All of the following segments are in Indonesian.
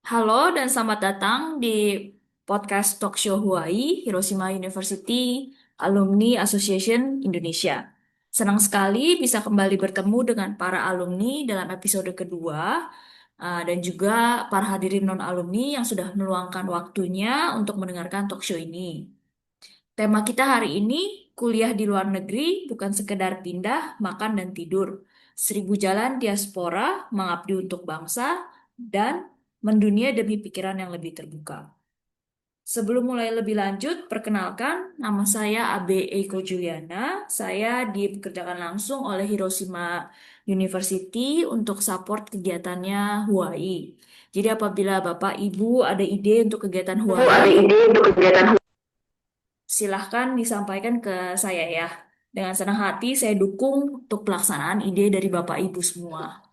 Halo dan selamat datang di podcast Talk Show Hawaii, Hiroshima University Alumni Association Indonesia. Senang sekali bisa kembali bertemu dengan para alumni dalam episode kedua, dan juga para hadirin non-alumni yang sudah meluangkan waktunya untuk mendengarkan talk show ini. Tema kita hari ini, kuliah di luar negeri bukan sekedar pindah, makan, dan tidur. 1000 jalan diaspora, mengabdi untuk bangsa, dan mendunia demi pikiran yang lebih terbuka. Sebelum mulai lebih lanjut, perkenalkan, nama saya Abe Eiko Juliana. Saya dipekerjakan langsung oleh Hiroshima University untuk support kegiatannya Hawaii. Jadi apabila Bapak Ibu ada ide untuk kegiatan Hawaii, silahkan disampaikan ke saya ya. Dengan senang hati saya dukung untuk pelaksanaan ide dari Bapak Ibu semua.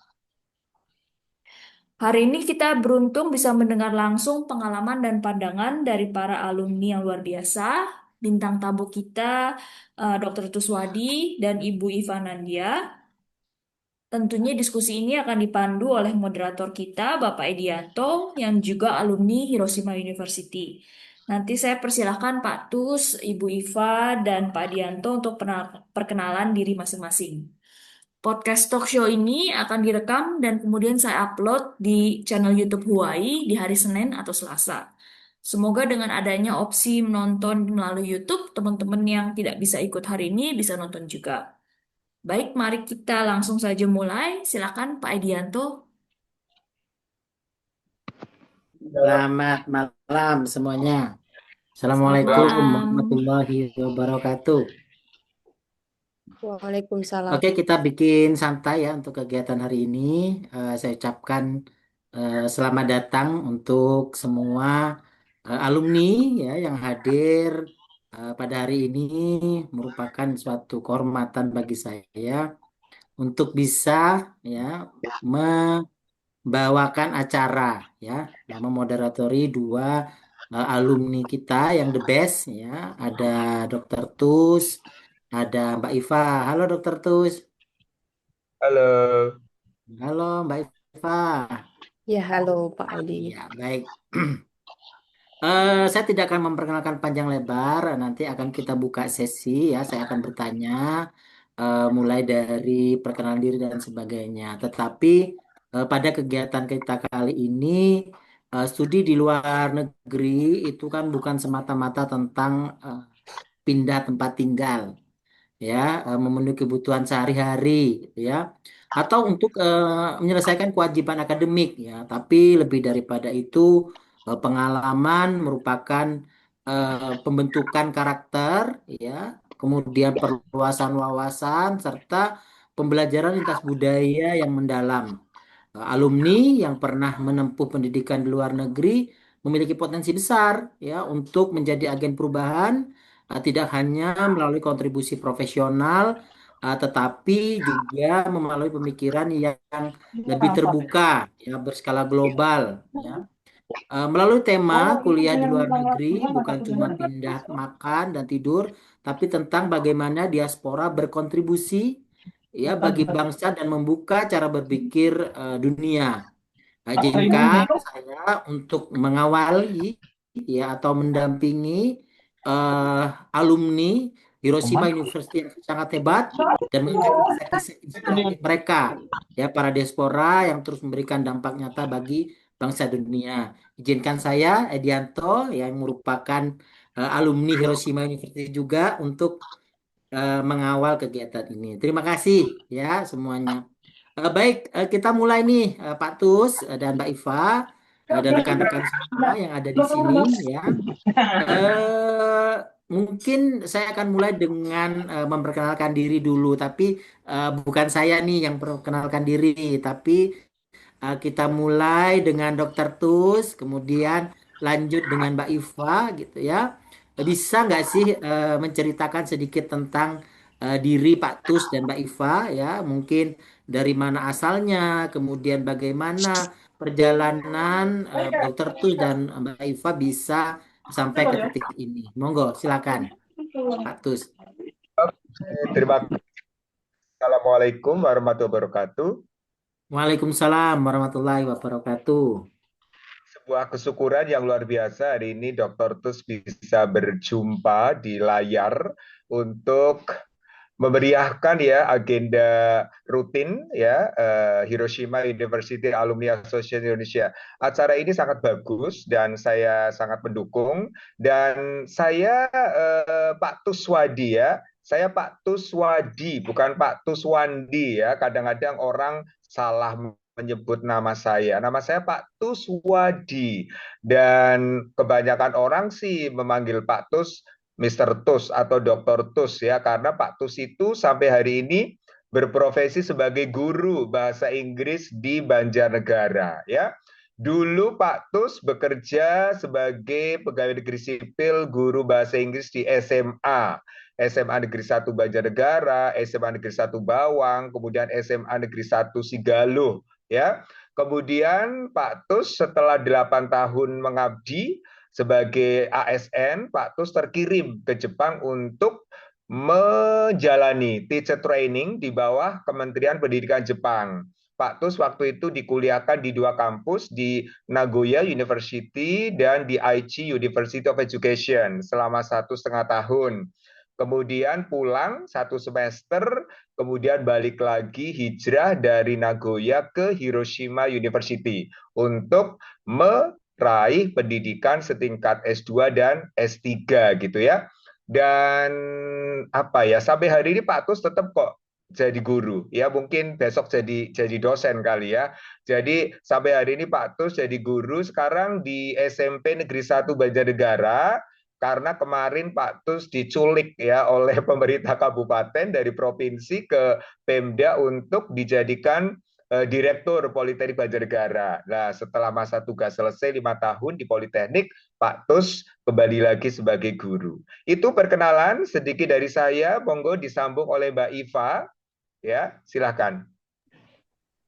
Hari ini kita beruntung bisa mendengar langsung pengalaman dan pandangan dari para alumni yang luar biasa. Bintang tamu kita, Dr. Tuswadi dan Ibu Ivanandia. Tentunya diskusi ini akan dipandu oleh moderator kita, Bapak Edianto, yang juga alumni Hiroshima University. Nanti saya persilahkan Pak Tus, Ibu Iva, dan Pak Edianto untuk perkenalan diri masing-masing. Podcast talk show ini akan direkam dan kemudian saya upload di channel YouTube Huawei di hari Senin atau Selasa. Semoga dengan adanya opsi menonton melalui YouTube, teman-teman yang tidak bisa ikut hari ini bisa nonton juga. Baik, mari kita langsung saja mulai. Silakan Pak Edianto. Selamat malam semuanya. Selamat Assalamualaikum malam. warahmatullahi wabarakatuh. Waalaikumsalam. Oke, kita bikin santai ya untuk kegiatan hari ini. Saya ucapkan selamat datang untuk semua alumni ya yang hadir pada hari ini, merupakan suatu kehormatan bagi saya untuk bisa ya bawakan acara ya, memoderatori dua alumni kita yang the best ya. Ada Dokter Tus, ada Mbak Iva. Halo Dokter Tus. Halo, Halo Mbak Iva. Ya, halo Pak Edi. Ya, baik. Saya tidak akan memperkenalkan panjang lebar. Nanti akan kita buka sesi ya. Saya akan bertanya mulai dari perkenalan diri dan sebagainya. Tetapi pada kegiatan kita kali ini, studi di luar negeri itu kan bukan semata-mata tentang eh, pindah tempat tinggal, ya, memenuhi kebutuhan sehari-hari, gitu ya, atau untuk menyelesaikan kewajiban akademik, ya. Tapi lebih daripada itu, pengalaman merupakan pembentukan karakter, ya, kemudian perluasan wawasan serta pembelajaran lintas budaya yang mendalam. Alumni yang pernah menempuh pendidikan di luar negeri memiliki potensi besar ya untuk menjadi agen perubahan, tidak hanya melalui kontribusi profesional, tetapi juga melalui pemikiran yang lebih terbuka ya, berskala global ya. Melalui tema kuliah di luar negeri bukan cuma pindah makan dan tidur, tapi tentang bagaimana diaspora berkontribusi ya bagi bangsa dan membuka cara berpikir dunia. Izinkan saya untuk mengawali ya atau mendampingi eh, alumni Hiroshima University yang sangat hebat dan mengangkat kisah-kisah inspiratif mereka ya, para diaspora yang terus memberikan dampak nyata bagi bangsa dunia. Izinkan saya Edianto yang merupakan alumni Hiroshima University juga untuk mengawal kegiatan ini. Terima kasih ya semuanya. Baik, kita mulai nih, Pak Tus dan Mbak Iva dan rekan-rekan semua yang ada di sini ya. Eh, Mungkin saya akan mulai dengan memperkenalkan diri dulu, tapi bukan saya nih yang memperkenalkan diri, tapi kita mulai dengan Dokter Tus, kemudian lanjut dengan Mbak Iva gitu ya. Bisa nggak sih menceritakan sedikit tentang diri Pak Tus dan Mbak Iva ya? Mungkin dari mana asalnya, kemudian bagaimana perjalanan Dokter Tus dan Mbak Iva bisa sampai ke titik ini. Monggo, silakan Pak Tus. terima kasih. Assalamualaikum warahmatullahi wabarakatuh. Waalaikumsalam warahmatullahi wabarakatuh. Sebuah kesyukuran yang luar biasa hari ini Dr. Tus bisa berjumpa di layar untuk memeriahkan ya agenda rutin ya Hiroshima University Alumni Association Indonesia. Acara ini sangat bagus dan saya sangat mendukung dan saya Pak Tuswadi ya. Saya Pak Tuswadi bukan Pak Tuswandi ya. Kadang-kadang orang salah menyebut nama saya. Nama saya Pak Tuswadi dan kebanyakan orang sih memanggil Pak Tus Mr. Tus atau Dr. Tus ya karena Pak Tus itu sampai hari ini berprofesi sebagai guru bahasa Inggris di Banjarnegara ya. Dulu Pak Tus bekerja sebagai pegawai negeri sipil guru bahasa Inggris di SMA. SMA Negeri 1 Banjarnegara, SMA Negeri 1 Bawang, kemudian SMA Negeri 1 Sigaluh ya. Kemudian Pak Tus setelah 8 tahun mengabdi sebagai ASN, Pak Tus terkirim ke Jepang untuk menjalani teacher training di bawah Kementerian Pendidikan Jepang. Pak Tus waktu itu dikuliahkan di 2 kampus, di Nagoya University dan di Aichi University of Education selama 1,5 tahun. Kemudian pulang 1 semester, kemudian balik lagi hijrah dari Nagoya ke Hiroshima University untuk meraih pendidikan setingkat S2 dan S3 gitu ya. Dan apa ya, sampai hari ini Pak Tus tetap kok jadi guru ya, mungkin besok jadi dosen kali ya. Jadi sampai hari ini Pak Tus jadi guru sekarang di SMP Negeri 1 Banjarnegara karena kemarin Pak Tus diculik ya oleh pemerintah kabupaten dari provinsi ke Pemda untuk dijadikan Direktur Politeknik Banjarnegara. Nah, setelah masa tugas selesai 5 tahun di Politeknik, Pak Tus kembali lagi sebagai guru. Itu perkenalan sedikit dari saya. Monggo disambung oleh Mbak Iva. Ya, silakan.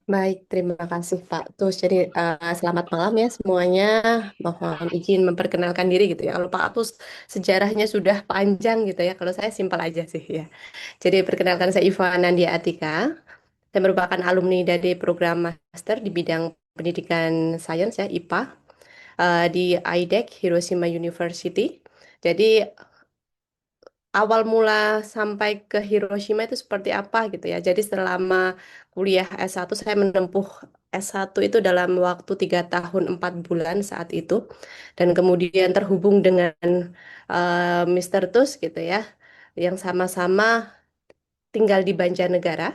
Baik, terima kasih Pak Tus. Jadi selamat malam ya semuanya. Mohon izin memperkenalkan diri gitu ya. Kalau Pak Tus sejarahnya sudah panjang gitu ya. Kalau saya simpel aja sih ya. Jadi perkenalkan saya Iva Nandia Atika. Saya merupakan alumni dari program master di bidang pendidikan sains ya IPA di IDEC Hiroshima University. Jadi awal mula sampai ke Hiroshima itu seperti apa gitu ya. Jadi selama kuliah S1 saya menempuh S1 itu dalam waktu 3 tahun 4 bulan saat itu. Dan kemudian terhubung dengan Mr. Tus gitu ya. Yang sama-sama tinggal di Banjarnegara.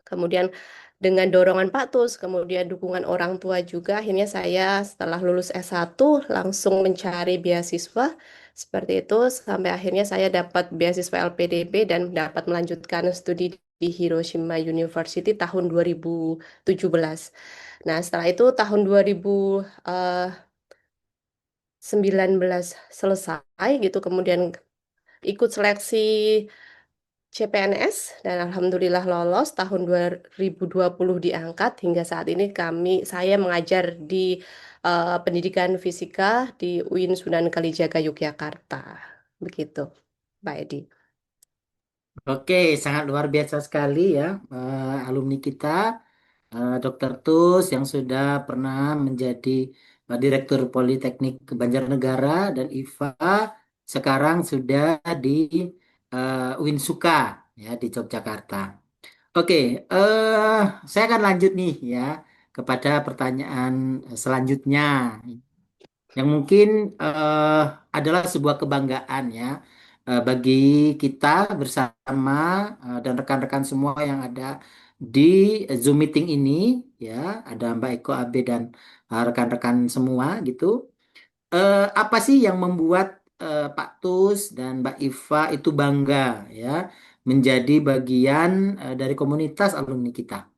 Kemudian dengan dorongan Pak Tus, kemudian dukungan orang tua juga, akhirnya saya setelah lulus S1 langsung mencari beasiswa seperti itu sampai akhirnya saya dapat beasiswa LPDP dan dapat melanjutkan studi di Hiroshima University tahun 2017. Nah, setelah itu tahun 2019 selesai gitu, kemudian ikut seleksi CPNS dan alhamdulillah lolos tahun 2020 diangkat hingga saat ini saya mengajar di pendidikan fisika di UIN Sunan Kalijaga Yogyakarta. Begitu, Pak Edi. Oke, sangat luar biasa sekali ya alumni kita, Dr. Tus yang sudah pernah menjadi Direktur Politeknik Banjarnegara dan IFA sekarang sudah di Uinsuka ya di Yogyakarta. Oke, saya akan lanjut nih ya kepada pertanyaan selanjutnya yang mungkin eh, adalah sebuah kebanggaan ya bagi kita bersama dan rekan-rekan semua yang ada di Zoom meeting ini ya, ada Mbak Eko Abe dan rekan-rekan semua gitu. Apa sih yang membuat Pak Tus dan Mbak Iva itu bangga ya menjadi bagian dari komunitas alumni kita?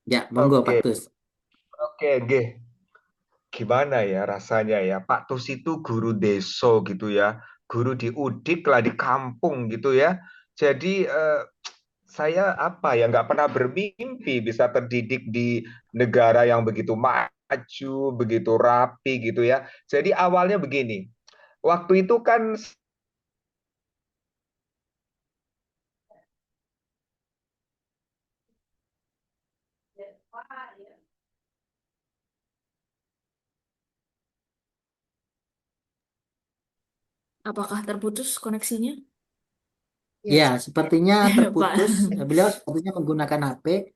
Ya, monggo Pak Oke, Tus. oke, nggih. Gimana ya rasanya ya, Pak Tus itu guru deso gitu ya, guru di Udik lah di kampung gitu ya. Jadi saya apa ya nggak pernah bermimpi bisa terdidik di negara yang begitu maju, begitu rapi gitu ya. Jadi awalnya begini, waktu itu kan. Apakah terputus koneksinya? Ya, Ya, sepertinya Pak. terputus. Beliau sepertinya menggunakan HP.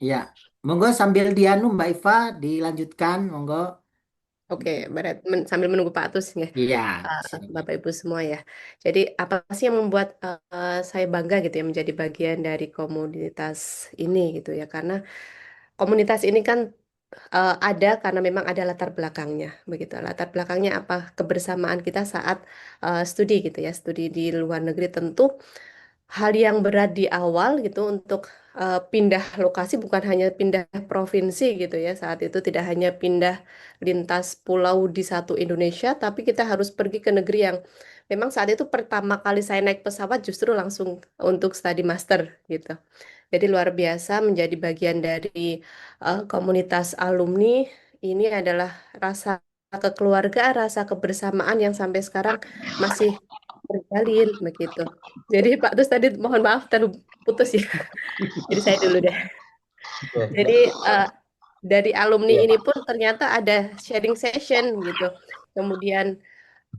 Ya, monggo sambil dianu Mbak Iva dilanjutkan, monggo. oke, sambil menunggu Pak Atus ya, Iya, Bapak silakan. Ibu semua ya. Jadi apa sih yang membuat saya bangga gitu ya menjadi bagian dari komunitas ini gitu ya? Karena komunitas ini kan ada karena memang ada latar belakangnya, begitu. Latar belakangnya apa? Kebersamaan kita saat studi gitu ya, studi di luar negeri tentu hal yang berat di awal gitu untuk pindah lokasi bukan hanya pindah provinsi gitu ya. Saat itu tidak hanya pindah lintas pulau di satu Indonesia, tapi kita harus pergi ke negeri yang memang saat itu pertama kali saya naik pesawat justru langsung untuk studi master gitu. Jadi luar biasa menjadi bagian dari komunitas alumni ini adalah rasa kekeluargaan, rasa kebersamaan yang sampai sekarang masih terjalin begitu. Jadi Pak Tus tadi mohon maaf terputus ya. Jadi saya dulu deh. Oke. Jadi eh, dari alumni Ya. ini pun ternyata ada sharing session gitu. Kemudian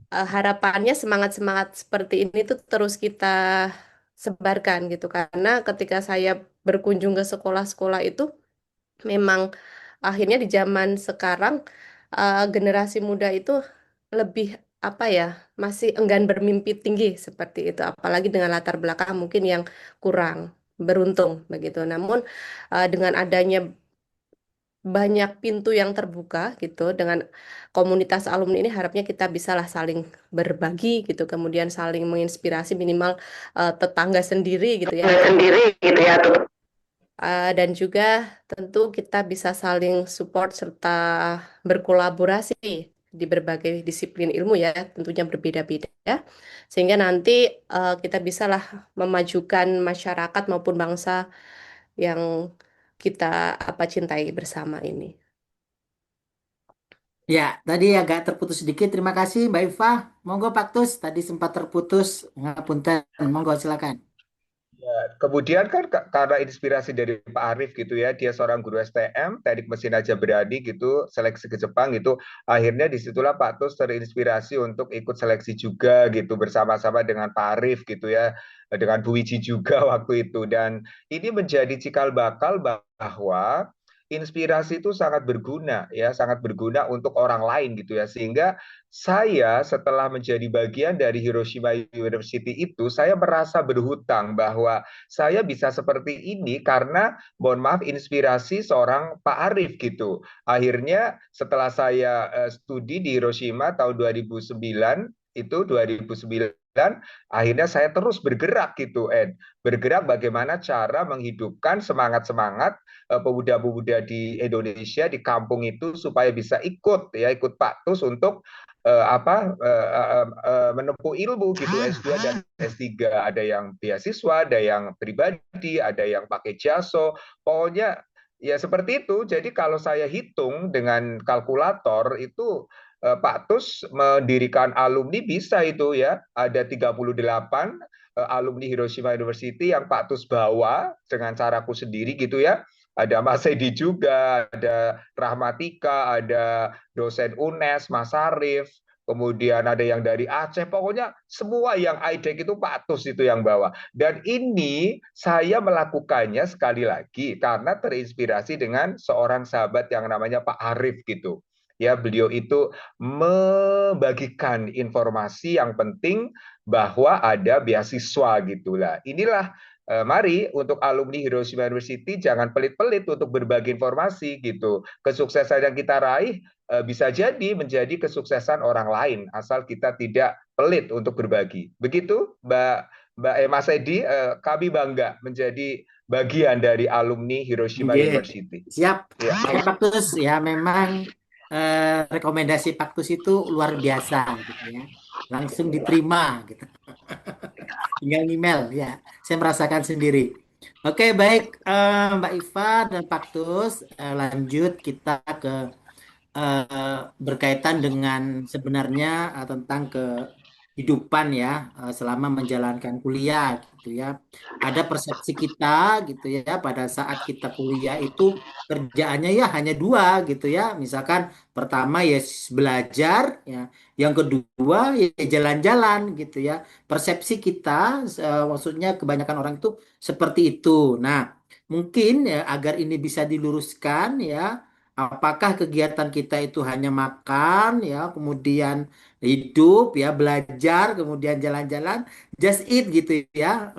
harapannya semangat-semangat seperti ini tuh terus kita sebarkan gitu karena ketika saya berkunjung ke sekolah-sekolah itu memang akhirnya di zaman sekarang generasi muda itu lebih apa ya masih enggan bermimpi tinggi seperti itu apalagi dengan latar belakang mungkin yang kurang beruntung begitu. Namun dengan adanya banyak pintu yang terbuka gitu dengan komunitas alumni ini harapnya kita bisalah saling berbagi gitu kemudian saling menginspirasi minimal tetangga sendiri gitu ya atau Sendiri gitu ya. dan juga tentu kita bisa saling support serta berkolaborasi di berbagai disiplin ilmu ya, tentunya berbeda-beda, sehingga nanti kita bisalah memajukan masyarakat maupun bangsa yang kita apa cintai bersama ini. Ya, tadi agak terputus sedikit. Terima kasih Mbak Iva. Monggo Pak Tus, tadi sempat terputus. Ngapunten. Monggo silakan. Ya, kemudian kan karena inspirasi dari Pak Arief gitu ya, dia seorang guru STM, teknik mesin aja berani gitu, seleksi ke Jepang gitu. Akhirnya disitulah Pak Tus terinspirasi untuk ikut seleksi juga gitu bersama-sama dengan Pak Arief gitu ya, dengan Bu Wiji juga waktu itu. Dan ini menjadi cikal bakal bahwa inspirasi itu sangat berguna ya, sangat berguna untuk orang lain gitu ya. Sehingga saya setelah menjadi bagian dari Hiroshima University itu, saya merasa berhutang bahwa saya bisa seperti ini karena, mohon maaf, inspirasi seorang Pak Arief gitu. Akhirnya setelah saya studi di Hiroshima tahun 2009, itu 2009, akhirnya saya terus bergerak gitu, Ed. Bergerak bagaimana cara menghidupkan semangat-semangat pemuda-pemuda di Indonesia, di kampung itu supaya bisa ikut ya, ikut Pak Tus untuk menempuh ilmu gitu S2 dan S3. Ada yang beasiswa, ada yang pribadi, ada yang pakai jaso. Pokoknya ya seperti itu. Jadi kalau saya hitung dengan kalkulator itu Pak Tus mendirikan alumni bisa itu ya. Ada 38 alumni Hiroshima University yang Pak Tus bawa dengan caraku sendiri gitu ya. Ada Mas Edi juga, ada Rahmatika, ada dosen UNES, Mas Arif, kemudian ada yang dari Aceh, pokoknya semua yang IDEC itu Pak Tus itu yang bawa. Dan ini saya melakukannya sekali lagi karena terinspirasi dengan seorang sahabat yang namanya Pak Arif gitu. Ya, beliau itu membagikan informasi yang penting bahwa ada beasiswa gitulah. Inilah mari untuk alumni Hiroshima University jangan pelit-pelit untuk berbagi informasi gitu. Kesuksesan yang kita raih bisa jadi menjadi kesuksesan orang lain asal kita tidak pelit untuk berbagi. Begitu, Mbak Mas Edi, kami bangga menjadi bagian dari alumni Hiroshima Oke, University. siap. Ya. Oke Pak Tus, ya memang rekomendasi Pak Tus itu luar biasa gitu ya. Langsung diterima gitu. Tinggal email ya. Saya merasakan sendiri. Oke, baik Mbak Iva dan Pak Tus, lanjut kita ke berkaitan dengan sebenarnya tentang ke kehidupan ya, selama menjalankan kuliah gitu ya. Ada persepsi kita gitu ya, pada saat kita kuliah itu kerjaannya ya hanya dua gitu ya. Misalkan pertama ya belajar ya, yang kedua ya jalan-jalan gitu ya. Persepsi kita, maksudnya kebanyakan orang itu seperti itu. Nah, mungkin ya agar ini bisa diluruskan ya, apakah kegiatan kita itu hanya makan ya, kemudian hidup ya, belajar, kemudian jalan-jalan, just eat gitu ya,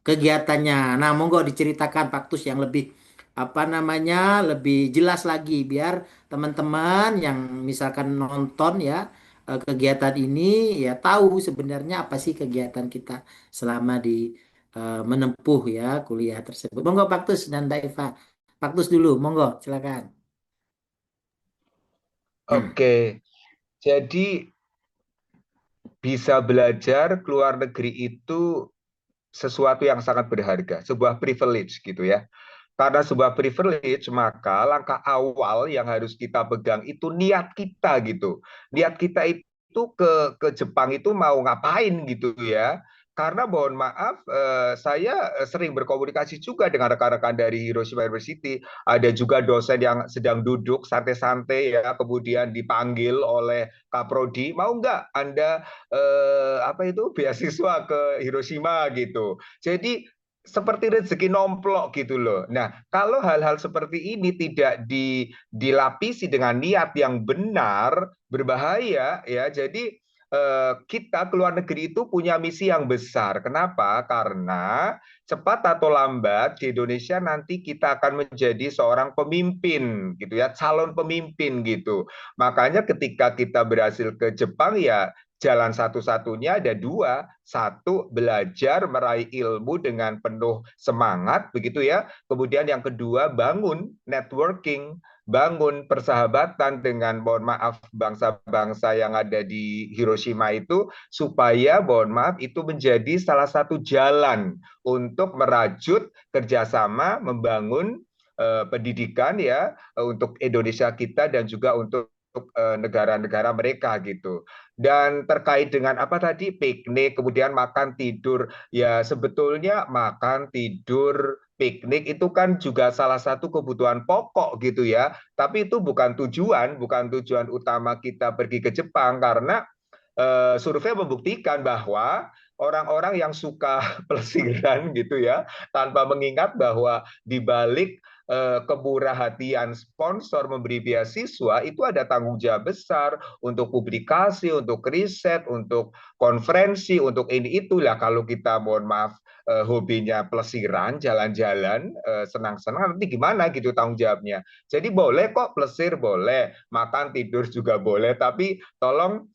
kegiatannya. Nah, monggo diceritakan Paktus yang lebih apa namanya, lebih jelas lagi biar teman-teman yang misalkan nonton ya kegiatan ini ya tahu sebenarnya apa sih kegiatan kita selama di menempuh ya kuliah tersebut. Monggo Paktus dan Mbak Eva. Paktus dulu, monggo silakan. Oke, jadi bisa belajar ke luar negeri itu sesuatu yang sangat berharga, sebuah privilege gitu ya. Karena sebuah privilege, maka langkah awal yang harus kita pegang itu niat kita gitu. Niat kita itu ke Jepang itu mau ngapain gitu ya. Karena mohon maaf, saya sering berkomunikasi juga dengan rekan-rekan dari Hiroshima University. Ada juga dosen yang sedang duduk santai-santai ya, kemudian dipanggil oleh Kaprodi, mau nggak Anda apa itu beasiswa ke Hiroshima gitu. Jadi seperti rezeki nomplok gitu loh. Nah, kalau hal-hal seperti ini tidak dilapisi dengan niat yang benar, berbahaya ya. Jadi kita ke luar negeri itu punya misi yang besar. Kenapa? Karena cepat atau lambat di Indonesia nanti kita akan menjadi seorang pemimpin gitu ya, calon pemimpin gitu. Makanya ketika kita berhasil ke Jepang ya jalan satu-satunya ada dua. Satu, belajar meraih ilmu dengan penuh semangat, begitu ya. Kemudian yang kedua, bangun networking, bangun persahabatan dengan, mohon maaf, bangsa-bangsa yang ada di Hiroshima itu, supaya, mohon maaf, itu menjadi salah satu jalan untuk merajut kerjasama, membangun pendidikan ya untuk Indonesia kita dan juga untuk negara-negara mereka gitu. Dan terkait dengan apa tadi piknik, kemudian makan tidur, ya sebetulnya makan tidur piknik itu kan juga salah satu kebutuhan pokok gitu ya. Tapi itu bukan tujuan utama kita pergi ke Jepang karena survei membuktikan bahwa orang-orang yang suka pelesiran gitu ya, tanpa mengingat bahwa di balik kemurahhatian sponsor memberi beasiswa itu ada tanggung jawab besar untuk publikasi, untuk riset, untuk konferensi, untuk ini itulah. Kalau kita mohon maaf hobinya pelesiran, jalan-jalan, senang-senang, nanti gimana gitu tanggung jawabnya. Jadi boleh kok plesir, boleh makan tidur juga boleh, tapi tolong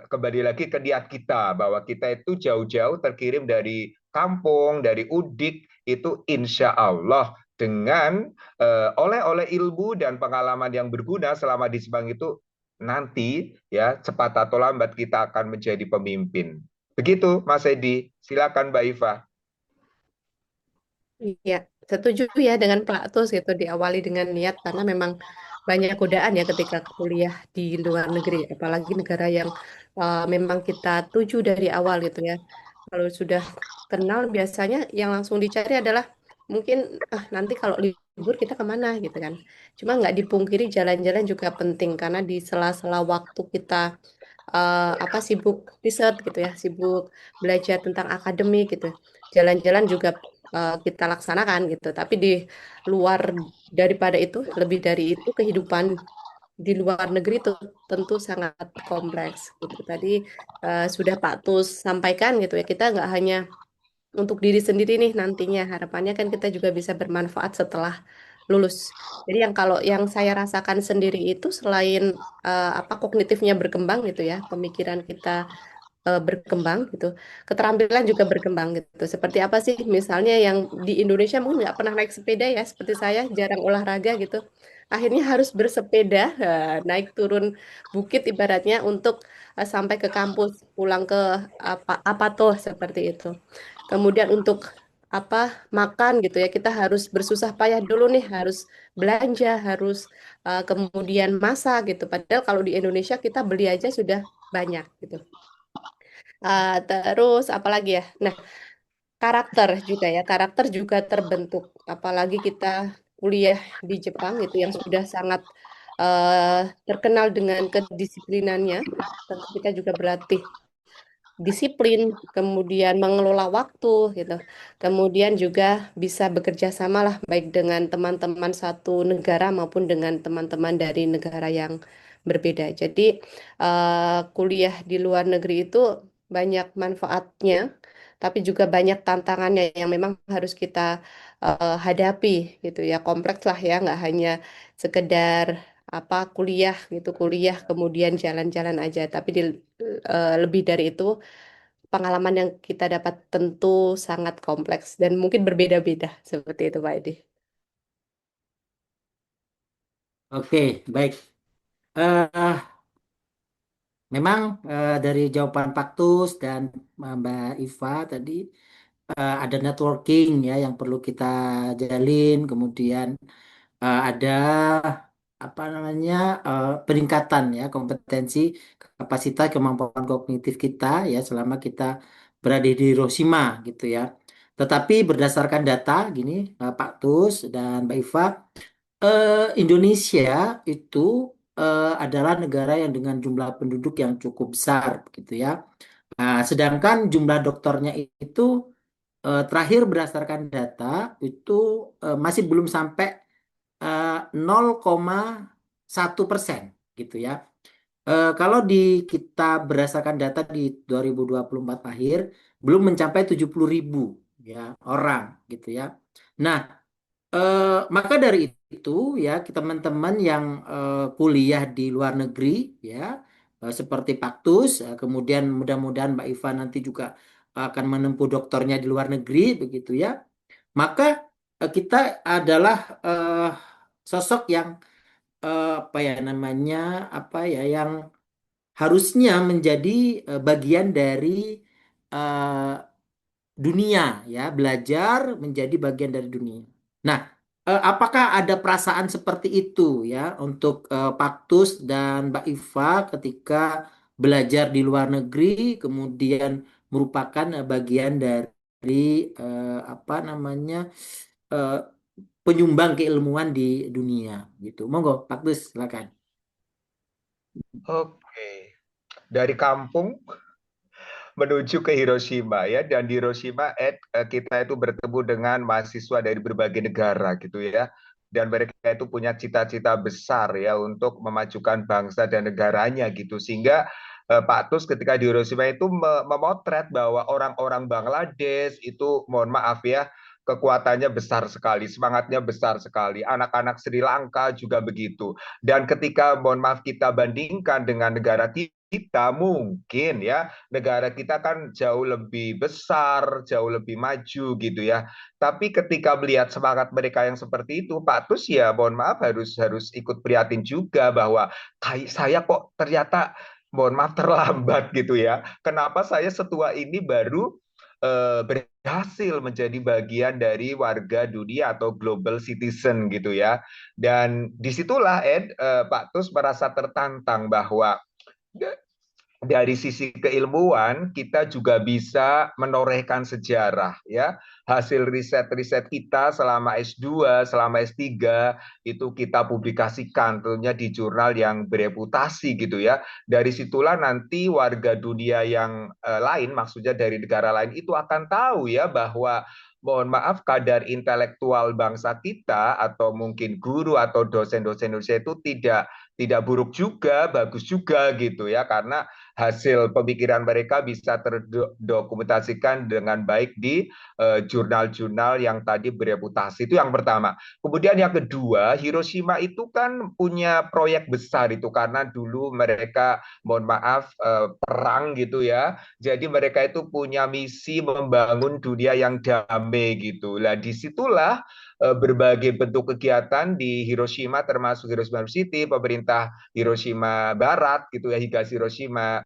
kembali lagi ke niat kita bahwa kita itu jauh-jauh terkirim dari kampung, dari Udik itu insya Allah dengan oleh-oleh ilmu dan pengalaman yang berguna selama di Jepang itu nanti ya cepat atau lambat kita akan menjadi pemimpin. Begitu Mas Edi, silakan Mbak Iva. Iya, setuju ya dengan Pak Tus gitu diawali dengan niat karena memang banyak godaan ya ketika kuliah di luar negeri, apalagi negara yang memang kita tuju dari awal gitu ya. Kalau sudah kenal biasanya yang langsung dicari adalah mungkin nanti kalau libur kita kemana gitu kan. Cuma nggak dipungkiri jalan-jalan juga penting karena di sela-sela waktu kita apa sibuk riset gitu ya, sibuk belajar tentang akademik gitu. Jalan-jalan juga kita laksanakan gitu. Tapi di luar daripada itu, lebih dari itu kehidupan di luar negeri itu tentu sangat kompleks gitu. Tadi sudah Pak Tus sampaikan gitu ya, kita nggak hanya untuk diri sendiri nih nantinya, harapannya kan kita juga bisa bermanfaat setelah lulus. Jadi yang kalau yang saya rasakan sendiri itu selain apa kognitifnya berkembang gitu ya, pemikiran kita berkembang gitu, keterampilan juga berkembang gitu. Seperti apa sih? Misalnya yang di Indonesia mungkin nggak pernah naik sepeda ya, seperti saya jarang olahraga gitu. Akhirnya harus bersepeda, naik turun bukit ibaratnya untuk sampai ke kampus, pulang ke apa tuh seperti itu. Kemudian untuk apa makan gitu ya, kita harus bersusah payah dulu nih, harus belanja, harus kemudian masak gitu. Padahal kalau di Indonesia kita beli aja sudah banyak gitu. Terus apa lagi ya? Nah, karakter juga terbentuk. Apalagi kita kuliah di Jepang itu yang sudah sangat terkenal dengan kedisiplinannya. Tentu kita juga berlatih disiplin, kemudian mengelola waktu gitu. Kemudian juga bisa bekerja sama lah baik dengan teman-teman satu negara maupun dengan teman-teman dari negara yang berbeda. Jadi kuliah di luar negeri itu banyak manfaatnya, tapi juga banyak tantangannya yang memang harus kita hadapi gitu ya. Kompleks lah ya, nggak hanya sekedar apa kuliah gitu, kuliah kemudian jalan-jalan aja, tapi lebih dari itu pengalaman yang kita dapat tentu sangat kompleks dan mungkin berbeda-beda seperti itu Pak Edi. Oke, baik. Eh, Memang dari jawaban Pak Tus dan Mbak Iva tadi ada networking ya yang perlu kita jalin, kemudian ada apa namanya peningkatan ya kompetensi, kapasitas, kemampuan kognitif kita ya selama kita berada di Hiroshima gitu ya. Tetapi berdasarkan data gini Pak Tus dan Mbak Iva, Indonesia itu adalah negara yang dengan jumlah penduduk yang cukup besar gitu ya. Nah, sedangkan jumlah dokternya itu terakhir berdasarkan data itu masih belum sampai 0,1% gitu ya. Kalau kita berdasarkan data di 2024 akhir belum mencapai 70.000 ya orang gitu ya. Nah, maka dari itu ya kita teman-teman yang kuliah di luar negeri ya seperti Paktus, kemudian mudah-mudahan Mbak Iva nanti juga akan menempuh doktornya di luar negeri begitu ya. Maka kita adalah sosok yang apa ya namanya apa ya yang harusnya menjadi bagian dari eh, dunia ya, belajar menjadi bagian dari dunia. Nah, apakah ada perasaan seperti itu ya untuk Paktus dan Mbak Iva ketika belajar di luar negeri kemudian merupakan bagian dari apa namanya eh, penyumbang keilmuan di dunia gitu. Monggo, Paktus silakan. Oke, dari kampung menuju ke Hiroshima ya, dan di Hiroshima kita itu bertemu dengan mahasiswa dari berbagai negara gitu ya, dan mereka itu punya cita-cita besar ya untuk memajukan bangsa dan negaranya gitu, sehingga Pak Tus ketika di Hiroshima itu memotret bahwa orang-orang Bangladesh itu mohon maaf ya, kekuatannya besar sekali, semangatnya besar sekali. Anak-anak Sri Lanka juga begitu. Dan ketika mohon maaf kita bandingkan dengan negara kita, mungkin ya negara kita kan jauh lebih besar, jauh lebih maju gitu ya. Tapi ketika melihat semangat mereka yang seperti itu, Pak Tus ya mohon maaf harus harus ikut prihatin juga bahwa kayak saya kok ternyata mohon maaf terlambat gitu ya. Kenapa saya setua ini baru berhasil menjadi bagian dari warga dunia atau global citizen gitu ya. Dan disitulah Pak Tus merasa tertantang bahwa dari sisi keilmuan kita juga bisa menorehkan sejarah ya. Hasil riset-riset kita selama S2, selama S3 itu kita publikasikan tentunya di jurnal yang bereputasi gitu ya. Dari situlah nanti warga dunia yang lain, maksudnya dari negara lain itu akan tahu ya bahwa mohon maaf kadar intelektual bangsa kita atau mungkin guru atau dosen-dosen Indonesia itu tidak buruk juga, bagus juga gitu ya, karena hasil pemikiran mereka bisa terdokumentasikan dengan baik di jurnal-jurnal yang tadi bereputasi. Itu yang pertama. Kemudian yang kedua, Hiroshima itu kan punya proyek besar itu karena dulu mereka mohon maaf perang gitu ya. Jadi mereka itu punya misi membangun dunia yang damai gitu. Lah disitulah berbagai bentuk kegiatan di Hiroshima termasuk Hiroshima City, pemerintah Hiroshima Barat gitu ya, Higashi Hiroshima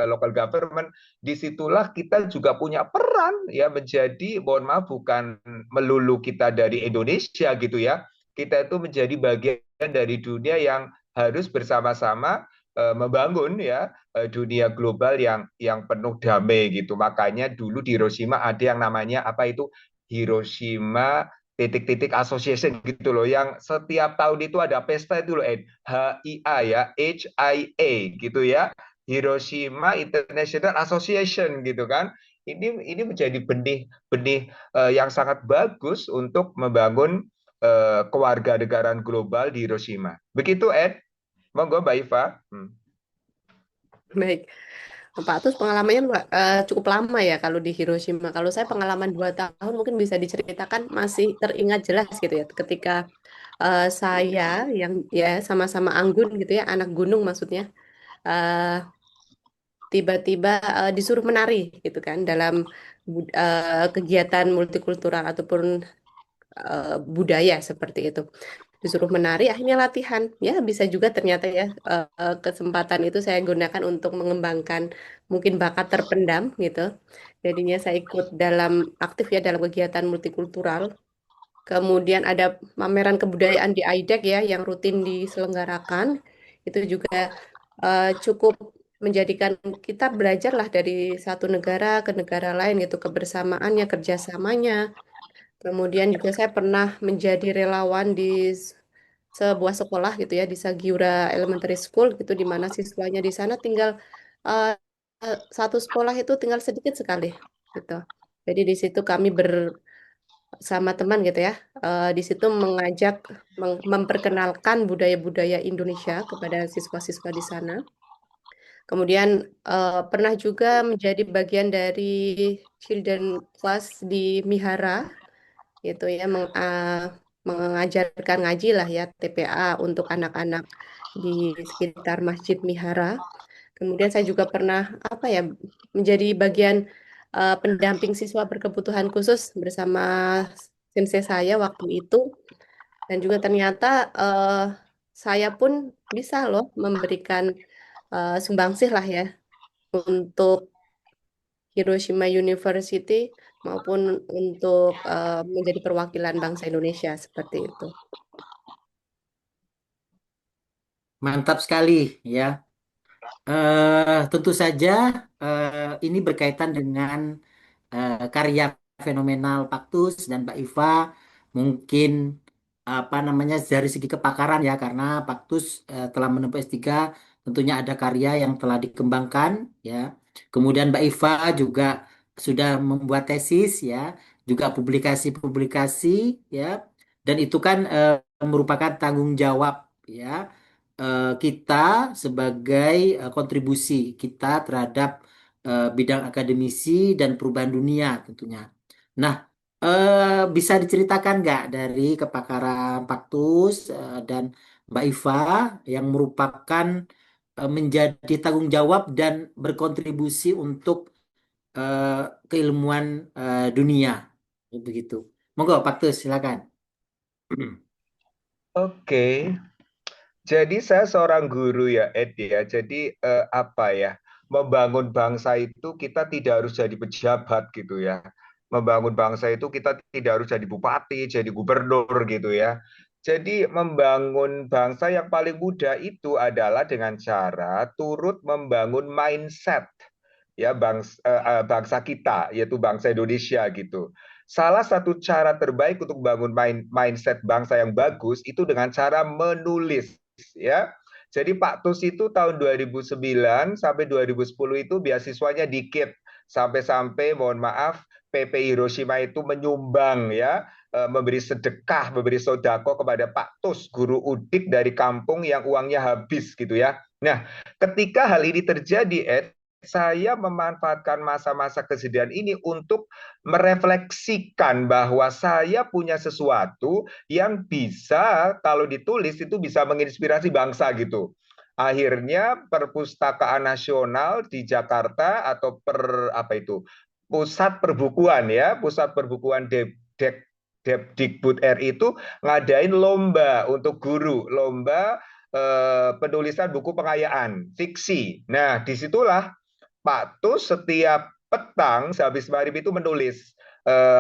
local government, disitulah kita juga punya peran ya menjadi mohon maaf bukan melulu kita dari Indonesia gitu ya, kita itu menjadi bagian dari dunia yang harus bersama-sama membangun ya dunia global yang penuh damai gitu. Makanya dulu di Hiroshima ada yang namanya apa itu Hiroshima titik-titik association gitu loh, yang setiap tahun itu ada pesta itu loh, HIA ya, HIA gitu ya, Hiroshima International Association gitu kan. Ini menjadi benih-benih yang sangat bagus untuk membangun kewarganegaraan global di Hiroshima. Begitu, Ed. Monggo, Mbak Iva. Baik. Pak Atus pengalamannya cukup lama ya kalau di Hiroshima. Kalau saya pengalaman 2 tahun mungkin bisa diceritakan masih teringat jelas gitu ya. Ketika saya yang ya sama-sama anggun gitu ya, anak gunung maksudnya, eh, tiba-tiba disuruh menari gitu kan dalam kegiatan multikultural ataupun budaya seperti itu. Disuruh menari, akhirnya latihan. Ya bisa juga ternyata ya kesempatan itu saya gunakan untuk mengembangkan mungkin bakat terpendam gitu. Jadinya saya ikut dalam aktif ya dalam kegiatan multikultural. Kemudian ada pameran kebudayaan di AIDEC ya yang rutin diselenggarakan. Itu juga cukup menjadikan kita belajar lah dari satu negara ke negara lain gitu, kebersamaannya, kerjasamanya. Kemudian juga saya pernah menjadi relawan di sebuah sekolah gitu ya di Sagiura Elementary School gitu di mana siswanya di sana tinggal eh, satu sekolah itu tinggal sedikit sekali gitu. Jadi di situ kami bersama teman gitu ya, di situ mengajak memperkenalkan budaya-budaya Indonesia kepada siswa-siswa di sana. Kemudian pernah juga menjadi bagian dari children class di Mihara gitu ya mengajarkan ngaji lah ya TPA untuk anak-anak di sekitar Masjid Mihara. Kemudian saya juga pernah apa ya menjadi bagian pendamping siswa berkebutuhan khusus bersama sensei saya waktu itu dan juga ternyata saya pun bisa loh memberikan sumbangsih lah ya untuk Hiroshima University maupun untuk menjadi perwakilan bangsa Indonesia seperti itu. Mantap sekali ya. Tentu saja ini berkaitan dengan karya fenomenal Paktus dan Mbak Iva. Mungkin apa namanya dari segi kepakaran ya, karena Paktus telah menempuh S3, tentunya ada karya yang telah dikembangkan ya. Kemudian Mbak Iva juga sudah membuat tesis ya, juga publikasi-publikasi ya. Dan itu kan merupakan tanggung jawab ya kita sebagai kontribusi kita terhadap bidang akademisi dan perubahan dunia tentunya. Nah, bisa diceritakan nggak dari kepakaran Paktus dan Mbak Iva yang merupakan menjadi tanggung jawab dan berkontribusi untuk eh, keilmuan dunia, begitu. Monggo, Paktus, silakan. Oke, jadi saya seorang guru ya, Ed ya. Jadi apa ya? Membangun bangsa itu kita tidak harus jadi pejabat gitu ya. Membangun bangsa itu kita tidak harus jadi bupati, jadi gubernur gitu ya. Jadi membangun bangsa yang paling mudah itu adalah dengan cara turut membangun mindset ya bangsa kita, yaitu bangsa Indonesia gitu. Salah satu cara terbaik untuk bangun mindset bangsa yang bagus itu dengan cara menulis ya. Jadi Pak Tus itu tahun 2009 sampai 2010 itu beasiswanya dikit. Sampai-sampai mohon maaf PP Hiroshima itu menyumbang ya, memberi sedekah, memberi sodako kepada Pak Tus, guru udik dari kampung yang uangnya habis gitu ya. Nah, ketika hal ini terjadi, Ed, saya memanfaatkan masa-masa kesedihan ini untuk merefleksikan bahwa saya punya sesuatu yang bisa kalau ditulis itu bisa menginspirasi bangsa gitu. Akhirnya Perpustakaan Nasional di Jakarta atau apa itu? Pusat Perbukuan ya, Pusat Perbukuan Depdikbud RI itu ngadain lomba untuk guru, lomba penulisan buku pengayaan fiksi. Nah, disitulah Pak Tus setiap petang sehabis maghrib itu menulis.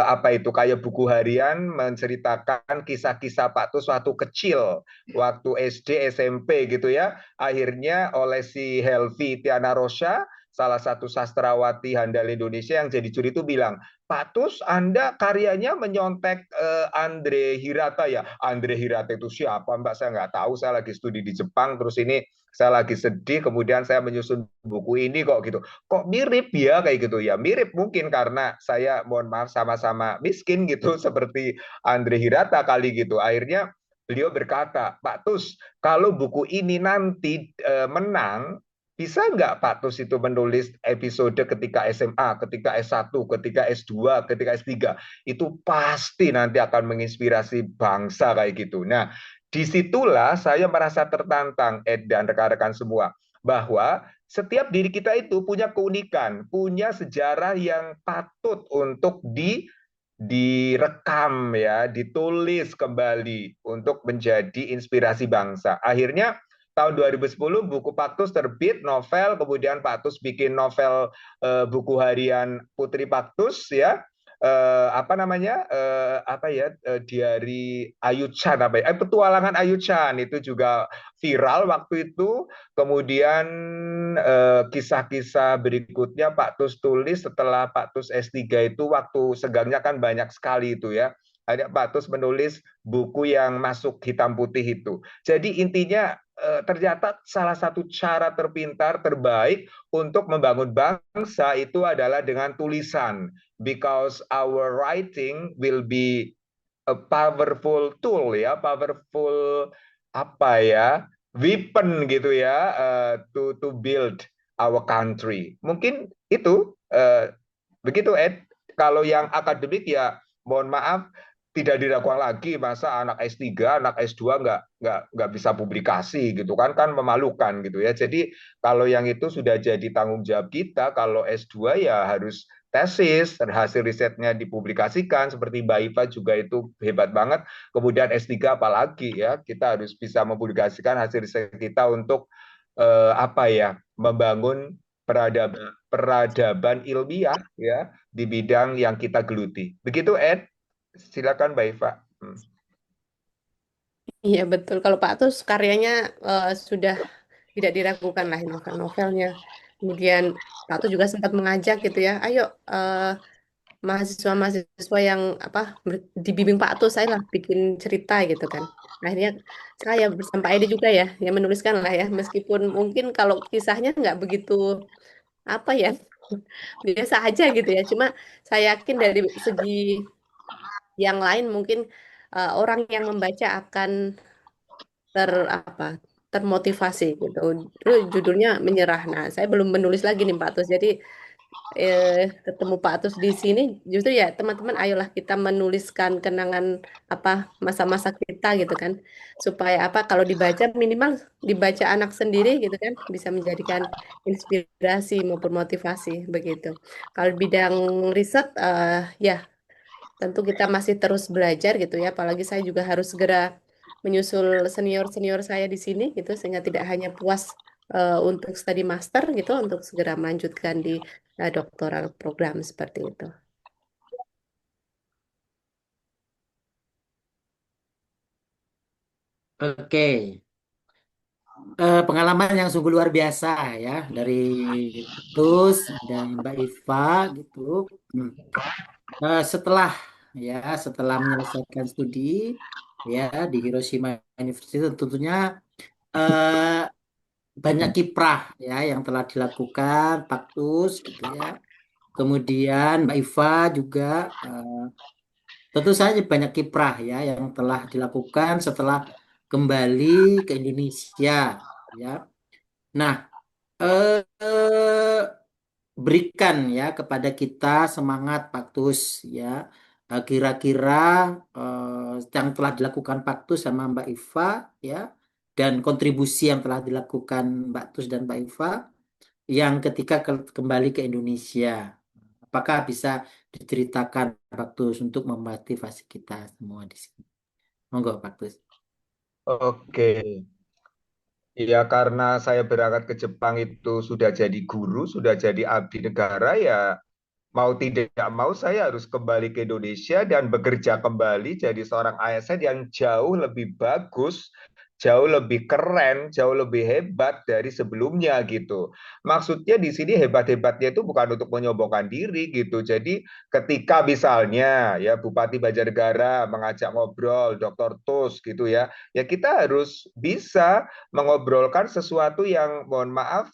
apa itu kayak buku harian menceritakan kisah-kisah Pak Tus waktu kecil, waktu SD, SMP gitu ya. Akhirnya oleh si Helvi Tiana Rosa, salah satu sastrawati handal Indonesia yang jadi juri itu bilang, Pak Tus, Anda karyanya menyontek Andre Hirata ya. Andre Hirata itu siapa, Mbak? Saya nggak tahu. Saya lagi studi di Jepang, terus ini saya lagi sedih, kemudian saya menyusun buku ini kok gitu. Kok mirip ya kayak gitu ya? Mirip mungkin karena saya mohon maaf sama-sama miskin gitu seperti Andre Hirata kali gitu. Akhirnya beliau berkata, Pak Tus, kalau buku ini nanti menang, bisa nggak Pak Tus itu menulis episode ketika SMA, ketika S1, ketika S2, ketika S3? Itu pasti nanti akan menginspirasi bangsa kayak gitu. Nah, disitulah saya merasa tertantang, Ed dan rekan-rekan semua, bahwa setiap diri kita itu punya keunikan, punya sejarah yang patut untuk direkam ya, ditulis kembali untuk menjadi inspirasi bangsa. Akhirnya tahun 2010 buku Paktus terbit, novel, kemudian Paktus bikin novel buku harian Putri Paktus ya. Apa namanya? Apa ya? Diari Ayu Chan apa ya? Petualangan Ayu Chan itu juga viral waktu itu. Kemudian kisah-kisah berikutnya Pak Tus tulis setelah Pak Tus S3 itu waktu segangnya kan banyak sekali itu ya. Ada Pak Tus menulis buku yang masuk hitam putih itu. Jadi intinya ternyata salah satu cara terpintar terbaik untuk membangun bangsa itu adalah dengan tulisan. Because our writing will be a powerful tool ya, powerful apa ya, weapon gitu ya, to build our country. Mungkin itu begitu Ed. Kalau yang akademik ya mohon maaf tidak diragukan lagi, masa anak S3, anak S2 nggak bisa publikasi gitu kan memalukan gitu ya. Jadi kalau yang itu sudah jadi tanggung jawab kita, kalau S2 ya harus tesis, hasil risetnya dipublikasikan, seperti Mbak Iva juga itu hebat banget. Kemudian S3 apalagi ya, kita harus bisa mempublikasikan hasil riset kita untuk apa ya, membangun peradaban ilmiah ya di bidang yang kita geluti. Begitu Ed, silakan Mbak Iva. Iya betul. Kalau Pak Tus karyanya sudah tidak diragukan lah novel-novelnya. Kemudian Pak Tus juga sempat mengajak gitu ya, ayo mahasiswa-mahasiswa yang apa dibimbing Pak Tus, saya lah bikin cerita gitu kan. Akhirnya saya bersama Pak Edi juga ya, yang menuliskan lah ya, meskipun mungkin kalau kisahnya nggak begitu apa ya, biasa aja gitu ya. Cuma saya yakin dari segi yang lain mungkin orang yang membaca akan apa termotivasi gitu. Terus judulnya Menyerah. Nah, saya belum menulis lagi nih Pak Tus. Jadi ketemu Pak Tus di sini justru ya teman-teman ayolah kita menuliskan kenangan apa masa-masa kita gitu kan supaya apa kalau dibaca minimal dibaca anak sendiri gitu kan bisa menjadikan inspirasi maupun motivasi begitu. Kalau bidang riset ya tentu kita masih terus belajar gitu ya, apalagi saya juga harus segera menyusul senior-senior saya di sini gitu, sehingga tidak hanya puas untuk studi master gitu, untuk segera melanjutkan di doktoral program seperti itu. Oke. Pengalaman yang sungguh luar biasa ya dari Tus dan Mbak Iva gitu. Hmm. Setelah ya setelah menyelesaikan studi ya di Hiroshima University tentunya eh, banyak kiprah ya yang telah dilakukan Pak Tus gitu ya. Kemudian Mbak Iva juga eh, tentu saja banyak kiprah ya yang telah dilakukan setelah kembali ke Indonesia ya. Nah, eh, berikan ya kepada kita semangat Paktus ya. Kira-kira yang telah dilakukan Paktus sama Mbak Iva ya dan kontribusi yang telah dilakukan Mbak Tus dan Mbak Iva yang ketika kembali ke Indonesia. Apakah bisa diceritakan Paktus untuk memotivasi kita semua di sini? Monggo Paktus. Oke, ya karena saya berangkat ke Jepang itu sudah jadi guru, sudah jadi abdi negara ya, Mau tidak mau saya harus kembali ke Indonesia dan bekerja kembali jadi seorang ASN yang jauh lebih bagus, jauh lebih keren, jauh lebih hebat dari sebelumnya gitu. Maksudnya di sini hebat-hebatnya itu bukan untuk menyombongkan diri gitu. Jadi ketika misalnya ya Bupati Banjarnegara mengajak ngobrol Dr. Tus gitu ya kita harus bisa mengobrolkan sesuatu yang mohon maaf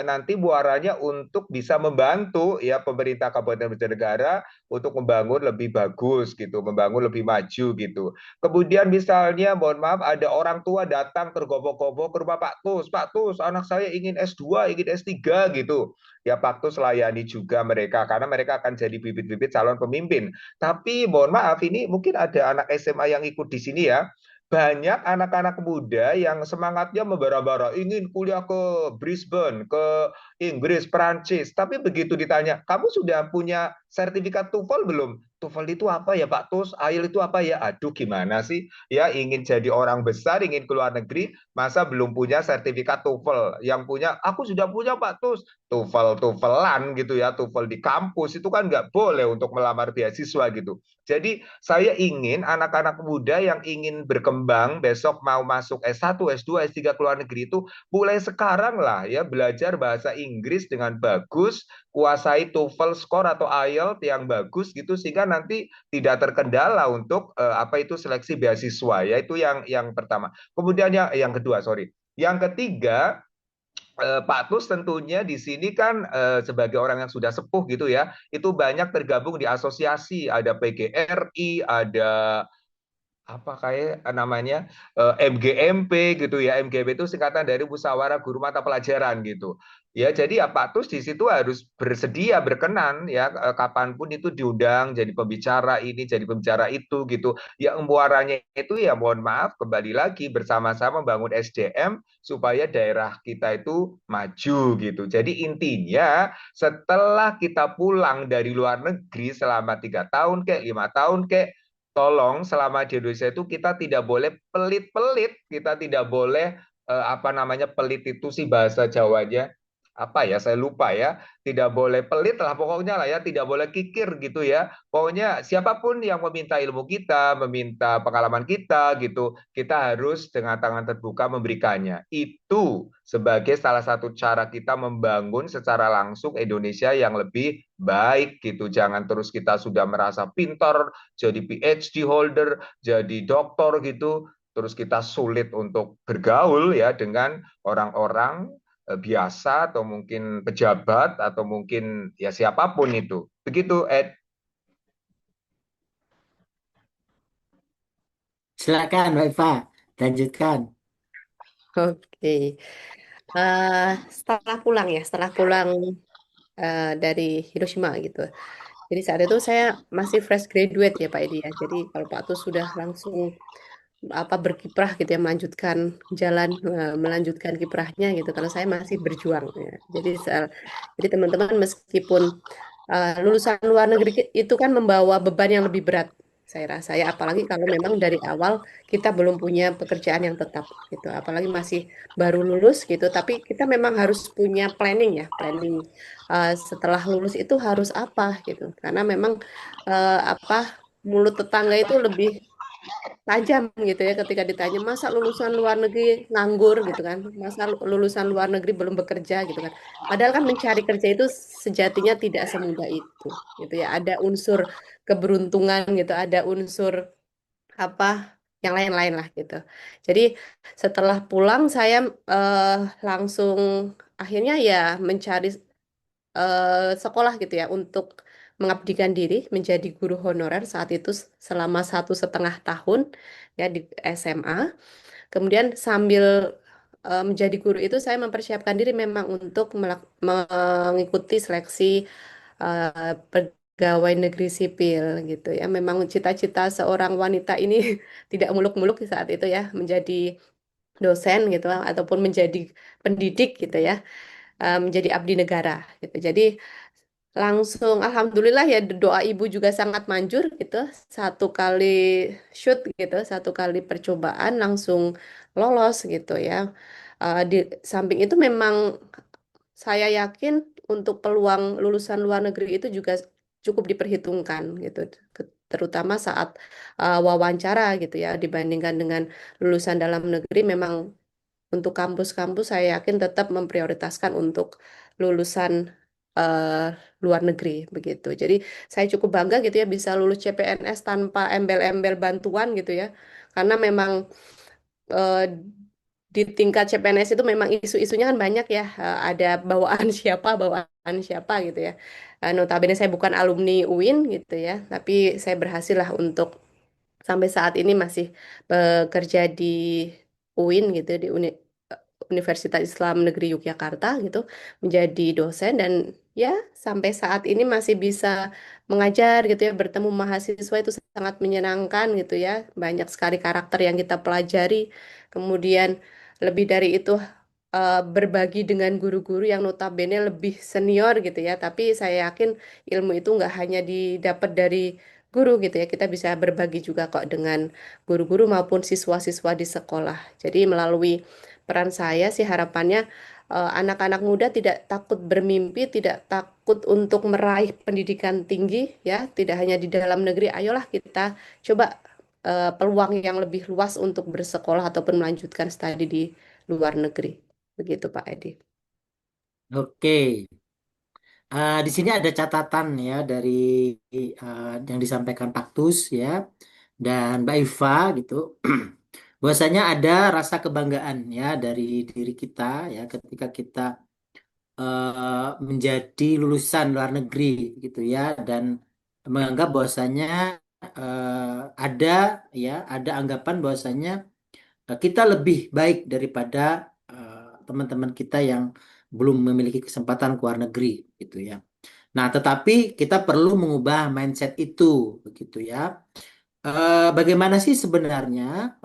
nanti muaranya untuk bisa membantu ya pemerintah Kabupaten Banjarnegara untuk membangun lebih bagus gitu, membangun lebih maju gitu. Kemudian misalnya mohon maaf ada orang tua datang tergopoh-gopoh ke rumah Pak Tus, anak saya ingin S2, ingin S3 gitu. Ya Pak Tus layani juga mereka karena mereka akan jadi bibit-bibit calon pemimpin. Tapi mohon maaf ini mungkin ada anak SMA yang ikut di sini ya, banyak anak-anak muda yang semangatnya membara-bara ingin kuliah ke Brisbane, ke Inggris, Perancis. Tapi begitu ditanya, kamu sudah punya sertifikat TOEFL belum? TOEFL itu apa ya Pak Tus? IELTS itu apa ya? Aduh gimana sih? Ya ingin jadi orang besar, ingin keluar negeri, masa belum punya sertifikat TOEFL? Yang punya, aku sudah punya Pak Tus. TOEFL, TOEFLan gitu ya, TOEFL di kampus itu kan nggak boleh untuk melamar beasiswa gitu. Jadi saya ingin anak-anak muda yang ingin berkembang besok mau masuk S1, S2, S3 ke luar negeri itu mulai sekarang lah ya belajar bahasa Inggris dengan bagus, kuasai TOEFL skor atau IELTS yang bagus gitu sehingga nanti tidak terkendala untuk apa itu seleksi beasiswa ya itu yang pertama. Kemudian yang kedua, sorry. Yang ketiga, Pak Tus tentunya di sini kan sebagai orang yang sudah sepuh gitu ya, itu banyak tergabung di asosiasi, ada PGRI, ada apa kayak namanya MGMP gitu ya. MGMP itu singkatan dari Musyawarah Guru Mata Pelajaran gitu. Ya, jadi ya Pak Tus di situ harus bersedia berkenan ya kapanpun itu diundang jadi pembicara ini, jadi pembicara itu gitu. Ya muaranya itu ya mohon maaf kembali lagi bersama-sama membangun SDM supaya daerah kita itu maju gitu. Jadi intinya setelah kita pulang dari luar negeri selama 3 tahun kek 5 tahun kek, tolong selama di Indonesia itu kita tidak boleh pelit-pelit, kita tidak boleh apa namanya pelit itu sih bahasa Jawanya apa ya saya lupa ya, tidak boleh pelit lah pokoknya lah ya, tidak boleh kikir gitu ya, pokoknya siapapun yang meminta ilmu kita, meminta pengalaman kita gitu, kita harus dengan tangan terbuka memberikannya. Itu sebagai salah satu cara kita membangun secara langsung Indonesia yang lebih baik gitu. Jangan terus kita sudah merasa pintar jadi PhD holder, jadi doktor gitu, terus kita sulit untuk bergaul ya dengan orang-orang biasa atau mungkin pejabat atau mungkin ya siapapun itu. Begitu, Ed. Silakan, Mbak Eva, lanjutkan. Oke. Eh, setelah pulang ya, setelah pulang dari Hiroshima gitu. Jadi saat itu saya masih fresh graduate ya Pak Edi ya. Jadi kalau Pak Tus sudah langsung apa berkiprah gitu ya, melanjutkan jalan, melanjutkan kiprahnya gitu. Kalau saya masih berjuang ya. Jadi jadi teman-teman meskipun lulusan luar negeri itu kan membawa beban yang lebih berat, saya rasa ya, apalagi kalau memang dari awal kita belum punya pekerjaan yang tetap gitu, apalagi masih baru lulus gitu, tapi kita memang harus punya planning ya, planning setelah lulus itu harus apa gitu, karena memang apa, mulut tetangga itu lebih tajam gitu ya ketika ditanya masa lulusan luar negeri nganggur gitu kan, masa lulusan luar negeri belum bekerja gitu kan, padahal kan mencari kerja itu sejatinya tidak semudah itu gitu ya, ada unsur keberuntungan gitu, ada unsur apa yang lain-lain lah gitu. Jadi setelah pulang saya eh, langsung akhirnya ya mencari sekolah gitu ya untuk mengabdikan diri menjadi guru honorer saat itu selama 1,5 tahun ya di SMA. Kemudian sambil menjadi guru itu saya mempersiapkan diri memang untuk mengikuti seleksi pegawai negeri sipil gitu ya. Memang cita-cita seorang wanita ini tidak muluk-muluk di saat itu ya, menjadi dosen gitu ataupun menjadi pendidik gitu ya, menjadi abdi negara gitu. Jadi langsung alhamdulillah ya, doa ibu juga sangat manjur gitu. Satu kali shoot gitu, satu kali percobaan langsung lolos gitu ya. Di samping itu memang saya yakin untuk peluang lulusan luar negeri itu juga cukup diperhitungkan gitu, terutama saat wawancara gitu ya, dibandingkan dengan lulusan dalam negeri. Memang untuk kampus-kampus saya yakin tetap memprioritaskan untuk lulusan eh, luar negeri begitu. Jadi saya cukup bangga gitu ya bisa lulus CPNS tanpa embel-embel bantuan gitu ya. Karena memang eh, di tingkat CPNS itu memang isu-isunya kan banyak ya. Ada bawaan bawaan siapa gitu ya. Notabene saya bukan alumni UIN gitu ya, tapi saya berhasil lah untuk sampai saat ini masih bekerja di UIN gitu, di Universitas Islam Negeri Yogyakarta gitu, menjadi dosen. Dan ya sampai saat ini masih bisa mengajar gitu ya, bertemu mahasiswa itu sangat menyenangkan gitu ya, banyak sekali karakter yang kita pelajari. Kemudian lebih dari itu, berbagi dengan guru-guru yang notabene lebih senior gitu ya, tapi saya yakin ilmu itu nggak hanya didapat dari guru gitu ya, kita bisa berbagi juga kok dengan guru-guru maupun siswa-siswa di sekolah. Jadi melalui peran saya sih harapannya anak-anak muda tidak takut bermimpi, tidak takut untuk meraih pendidikan tinggi ya, tidak hanya di dalam negeri. Ayolah kita coba peluang yang lebih luas untuk bersekolah ataupun melanjutkan studi di luar negeri. Begitu Pak Edi. Oke. Di sini ada catatan ya dari yang disampaikan Pak Tus ya dan Mbak Iva gitu. Bahwasanya ada rasa kebanggaan ya dari diri kita ya ketika kita menjadi lulusan luar negeri gitu ya, dan menganggap bahwasanya ada ada anggapan bahwasanya kita lebih baik daripada teman-teman kita yang belum memiliki kesempatan ke luar negeri gitu ya. Nah, tetapi kita perlu mengubah mindset itu begitu ya. Bagaimana sih sebenarnya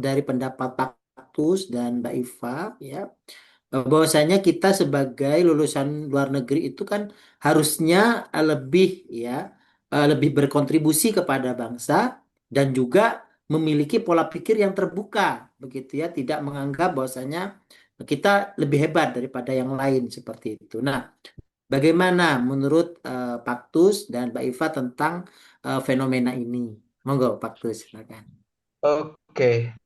dari pendapat Pak Tus dan Mbak Iva ya, bahwasanya kita sebagai lulusan luar negeri itu kan harusnya lebih ya lebih berkontribusi kepada bangsa dan juga memiliki pola pikir yang terbuka begitu ya, tidak menganggap bahwasanya kita lebih hebat daripada yang lain seperti itu. Nah, bagaimana menurut Pak Tus dan Mbak Iva tentang fenomena ini? Monggo Pak Tus, silakan. Oke,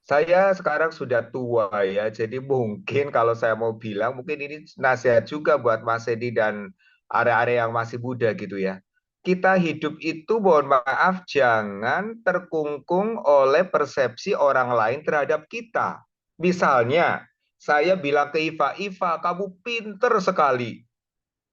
saya sekarang sudah tua ya, jadi mungkin kalau saya mau bilang, mungkin ini nasihat juga buat Mas Edi dan area-area yang masih muda gitu ya. Kita hidup itu, mohon maaf, jangan terkungkung oleh persepsi orang lain terhadap kita. Misalnya, saya bilang ke Iva, Iva, kamu pinter sekali.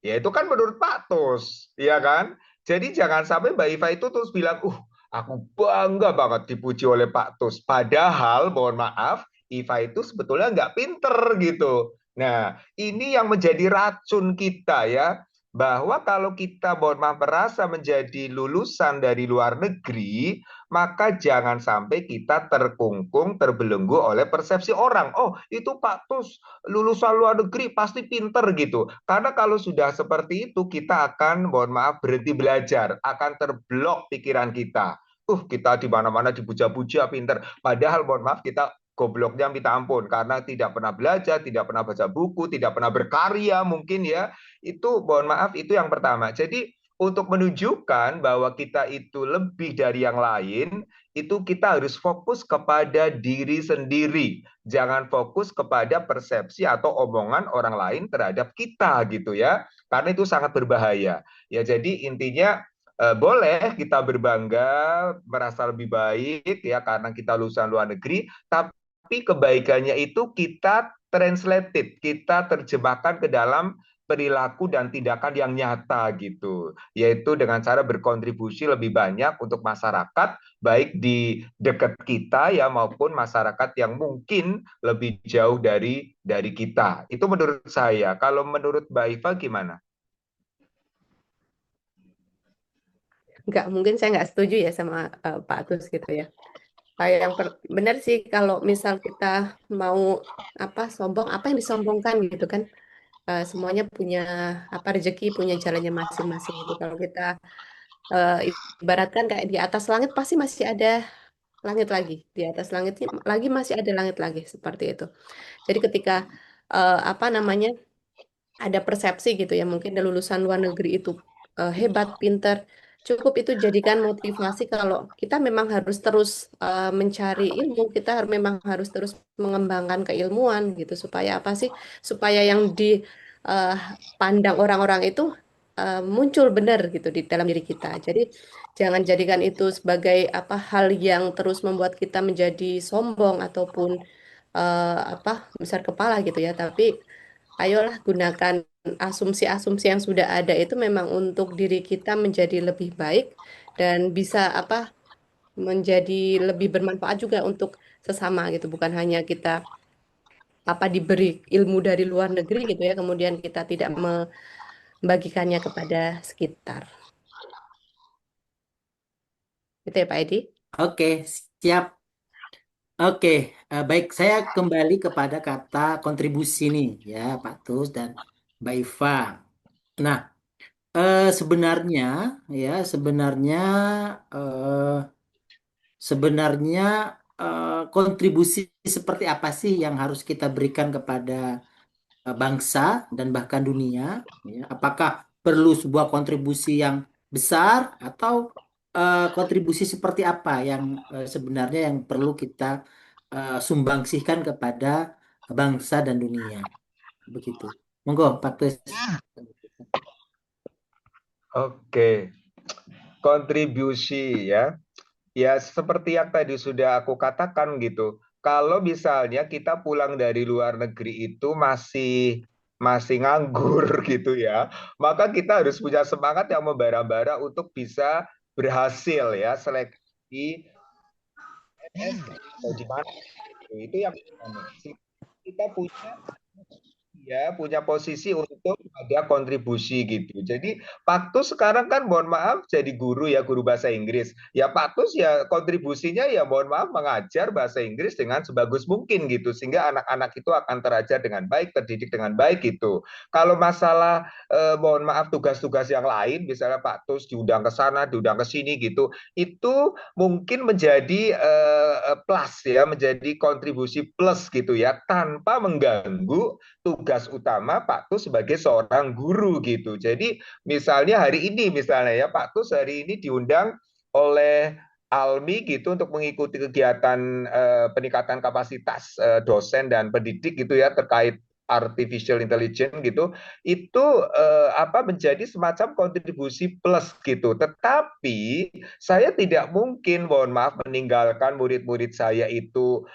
Ya itu kan menurut Pak Tus, ya kan? Jadi jangan sampai Mbak Iva itu terus bilang, aku bangga banget dipuji oleh Pak Tus. Padahal, mohon maaf, Iva itu sebetulnya nggak pinter gitu. Nah, ini yang menjadi racun kita ya. Bahwa kalau kita, mohon maaf, merasa menjadi lulusan dari luar negeri, maka jangan sampai kita terkungkung, terbelenggu oleh persepsi orang. Oh, itu Pak Tus lulusan luar negeri pasti pinter gitu. Karena kalau sudah seperti itu, kita akan, mohon maaf, berhenti belajar, akan terblok pikiran kita. Kita di mana-mana dipuja-puja pinter. Padahal, mohon maaf, kita gobloknya minta ampun karena tidak pernah belajar, tidak pernah baca buku, tidak pernah berkarya mungkin ya. Itu, mohon maaf, itu yang pertama. Jadi untuk menunjukkan bahwa kita itu lebih dari yang lain, itu kita harus fokus kepada diri sendiri. Jangan fokus kepada persepsi atau omongan orang lain terhadap kita gitu ya. Karena itu sangat berbahaya. Ya, jadi intinya boleh kita berbangga, merasa lebih baik ya karena kita lulusan luar negeri, tapi kebaikannya itu kita translated, kita terjemahkan ke dalam perilaku dan tindakan yang nyata gitu, yaitu dengan cara berkontribusi lebih banyak untuk masyarakat, baik di dekat kita ya maupun masyarakat yang mungkin lebih jauh dari kita. Itu menurut saya. Kalau menurut Mbak Iva gimana? Nggak, mungkin saya nggak setuju ya sama Pak Tus gitu ya. Benar sih kalau misal kita mau apa sombong, apa yang disombongkan gitu kan. Semuanya punya apa rezeki, punya jalannya masing-masing gitu. Kalau kita eh, ibaratkan kayak di atas langit pasti masih ada langit lagi, di atas langit lagi masih ada langit lagi seperti itu. Jadi ketika apa namanya ada persepsi gitu ya, mungkin ada lulusan luar negeri itu hebat, pinter. Cukup itu jadikan motivasi kalau kita memang harus terus mencari ilmu, kita memang harus terus mengembangkan keilmuan gitu supaya apa sih? Supaya yang dipandang orang-orang itu muncul benar gitu di dalam diri kita. Jadi jangan jadikan itu sebagai apa hal yang terus membuat kita menjadi sombong ataupun apa besar kepala gitu ya. Tapi ayolah gunakan asumsi-asumsi yang sudah ada itu memang untuk diri kita menjadi lebih baik dan bisa apa menjadi lebih bermanfaat juga untuk sesama gitu. Bukan hanya kita apa diberi ilmu dari luar negeri gitu ya, kemudian kita tidak membagikannya kepada sekitar. Gitu ya Pak Edi. Oke, siap. Oke, baik. Saya kembali kepada kata kontribusi nih, ya, Pak Tus dan Mbak Iva. Nah, sebenarnya, ya, eh, sebenarnya kontribusi seperti apa sih yang harus kita berikan kepada bangsa dan bahkan dunia, ya. Apakah perlu sebuah kontribusi yang besar atau kontribusi seperti apa yang sebenarnya yang perlu kita sumbangsihkan kepada bangsa dan dunia, begitu. Monggo, Pak Kris. Oke, kontribusi ya. Ya, seperti yang tadi sudah aku katakan gitu. Kalau misalnya kita pulang dari luar negeri itu masih nganggur gitu ya, maka kita harus punya semangat yang membara-bara untuk bisa berhasil ya seleksi PNS atau di mana gitu. Itu yang pertama. Kita punya punya posisi untuk ada kontribusi gitu. Jadi Pak Tus sekarang kan mohon maaf jadi guru ya, guru bahasa Inggris. Ya Pak Tus ya kontribusinya ya mohon maaf mengajar bahasa Inggris dengan sebagus mungkin gitu. Sehingga anak-anak itu akan terajar dengan baik, terdidik dengan baik gitu. Kalau masalah mohon maaf tugas-tugas yang lain, misalnya Pak Tus diundang ke sana, diundang ke sini gitu, itu mungkin menjadi plus ya, menjadi kontribusi plus gitu ya, tanpa mengganggu tugas utama Pak Tus sebagai seorang guru gitu. Jadi misalnya hari ini misalnya ya Pak Tus hari ini diundang oleh Almi gitu untuk mengikuti kegiatan peningkatan kapasitas dosen dan pendidik gitu ya terkait artificial intelligence gitu itu apa menjadi semacam kontribusi plus gitu. Tetapi saya tidak mungkin mohon maaf meninggalkan murid-murid saya itu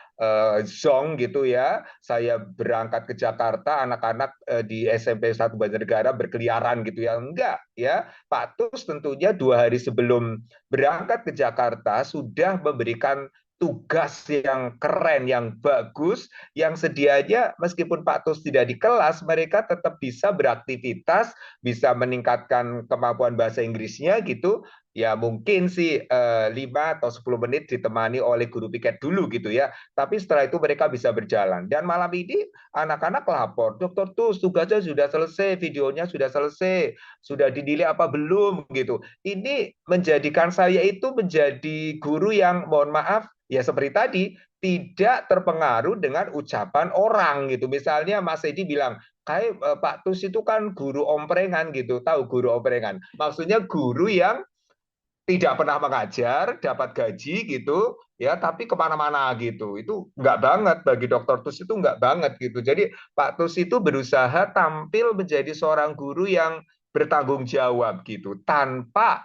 zong gitu ya. Saya berangkat ke Jakarta, anak-anak di SMP 1 Banjarnegara berkeliaran gitu ya. Enggak ya. Pak Tus tentunya 2 hari sebelum berangkat ke Jakarta sudah memberikan tugas yang keren, yang bagus, yang sedianya meskipun Pak Tus tidak di kelas, mereka tetap bisa beraktivitas, bisa meningkatkan kemampuan bahasa Inggrisnya gitu. Ya mungkin sih 5 atau 10 menit ditemani oleh guru piket dulu gitu ya. Tapi setelah itu mereka bisa berjalan. Dan malam ini anak-anak lapor, Dokter Tus tugasnya sudah selesai, videonya sudah selesai, sudah dinilai apa belum gitu. Ini menjadikan saya itu menjadi guru yang mohon maaf ya seperti tadi tidak terpengaruh dengan ucapan orang gitu. Misalnya Mas Edi bilang, kayak Pak Tus itu kan guru omprengan gitu. Tahu guru omprengan? Maksudnya guru yang tidak pernah mengajar, dapat gaji gitu, ya, tapi kemana-mana gitu. Itu nggak banget bagi Dokter Tus itu nggak banget gitu. Jadi Pak Tus itu berusaha tampil menjadi seorang guru yang bertanggung jawab gitu, tanpa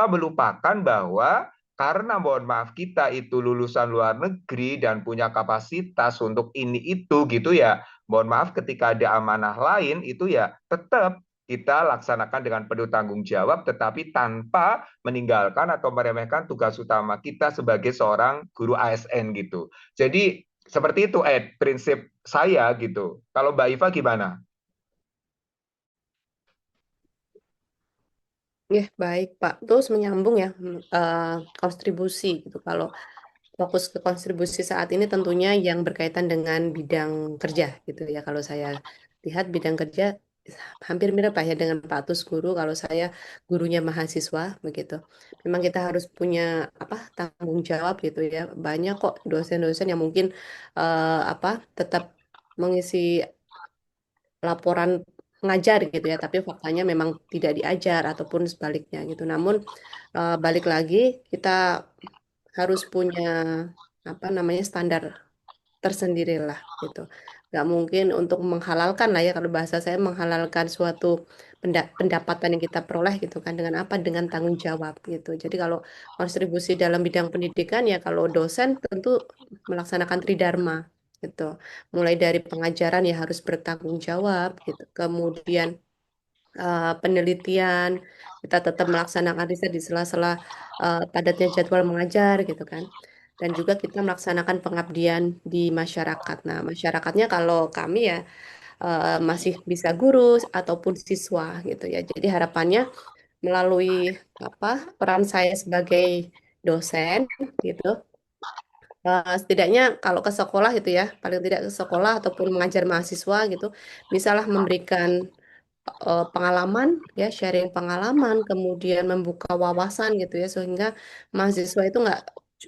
melupakan bahwa karena mohon maaf kita itu lulusan luar negeri dan punya kapasitas untuk ini itu gitu ya. Mohon maaf ketika ada amanah lain itu ya tetap kita laksanakan dengan penuh tanggung jawab, tetapi tanpa meninggalkan atau meremehkan tugas utama kita sebagai seorang guru ASN gitu. Jadi seperti itu prinsip saya gitu. Kalau Mbak Iva gimana? Ya, baik Pak. Terus menyambung ya eh, kontribusi gitu. Kalau fokus ke kontribusi saat ini tentunya yang berkaitan dengan bidang kerja gitu ya. Kalau saya lihat bidang kerja hampir mirip lah ya dengan Pak Tus guru. Kalau saya gurunya mahasiswa begitu. Memang kita harus punya apa tanggung jawab gitu ya. Banyak kok dosen-dosen yang mungkin apa tetap mengisi laporan ngajar gitu ya, tapi faktanya memang tidak diajar ataupun sebaliknya gitu. Namun balik lagi kita harus punya apa namanya standar tersendiri lah gitu. Nggak mungkin untuk menghalalkan lah ya kalau bahasa saya menghalalkan suatu pendapatan yang kita peroleh gitu kan dengan apa? Dengan tanggung jawab gitu. Jadi kalau kontribusi dalam bidang pendidikan ya kalau dosen tentu melaksanakan tridharma gitu. Mulai dari pengajaran ya harus bertanggung jawab gitu. Kemudian penelitian, kita tetap melaksanakan riset di sela-sela padatnya jadwal mengajar gitu kan. Dan juga kita melaksanakan pengabdian di masyarakat. Nah, masyarakatnya kalau kami ya masih bisa guru ataupun siswa gitu ya. Jadi harapannya melalui apa peran saya sebagai dosen gitu, setidaknya kalau ke sekolah gitu ya, paling tidak ke sekolah ataupun mengajar mahasiswa gitu, bisalah memberikan pengalaman ya sharing pengalaman kemudian membuka wawasan gitu ya sehingga mahasiswa itu nggak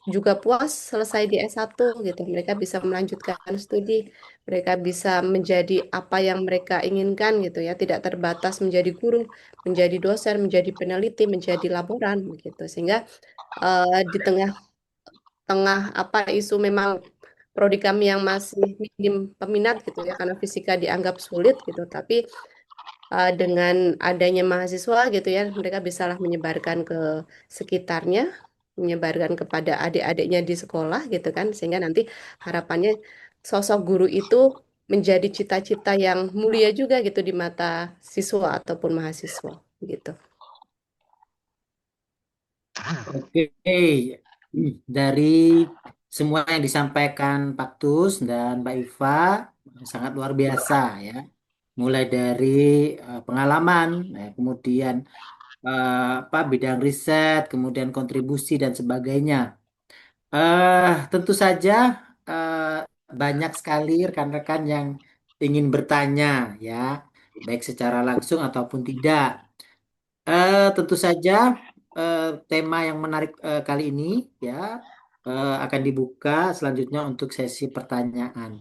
juga puas selesai di S1 gitu mereka bisa melanjutkan studi mereka bisa menjadi apa yang mereka inginkan gitu ya tidak terbatas menjadi guru menjadi dosen menjadi peneliti menjadi laboran gitu sehingga di tengah apa isu memang prodi kami yang masih minim peminat gitu ya karena fisika dianggap sulit gitu tapi dengan adanya mahasiswa gitu ya, mereka bisalah menyebarkan ke sekitarnya, menyebarkan kepada adik-adiknya di sekolah gitu kan, sehingga nanti harapannya sosok guru itu menjadi cita-cita yang mulia juga gitu di mata siswa ataupun mahasiswa gitu. Oke, dari semua yang disampaikan Pak Tus dan Mbak Iva sangat luar biasa ya. Mulai dari pengalaman, kemudian apa bidang riset, kemudian kontribusi dan sebagainya. Tentu saja eh, banyak sekali rekan-rekan yang ingin bertanya ya, baik secara langsung ataupun tidak. Tentu saja tema yang menarik kali ini ya akan dibuka selanjutnya untuk sesi pertanyaan.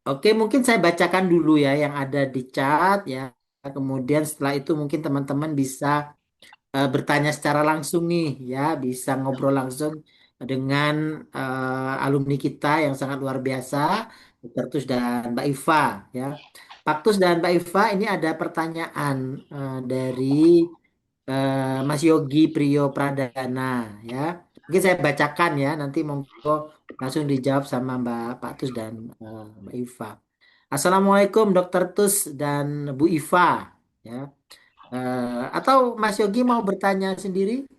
Oke, mungkin saya bacakan dulu ya yang ada di chat ya. Kemudian setelah itu mungkin teman-teman bisa bertanya secara langsung nih ya, bisa ngobrol langsung dengan alumni kita yang sangat luar biasa, Dr. Tus dan Mbak Iva ya. Pak Tus dan Mbak Iva, ini ada pertanyaan dari Mas Yogi Priyo Pradana ya. Mungkin saya bacakan ya, nanti monggo langsung dijawab sama Mbak Pak Tus dan Mbak Iva. Assalamualaikum Dr. Tus dan Bu Iva ya. Atau Mas Yogi mau bertanya sendiri?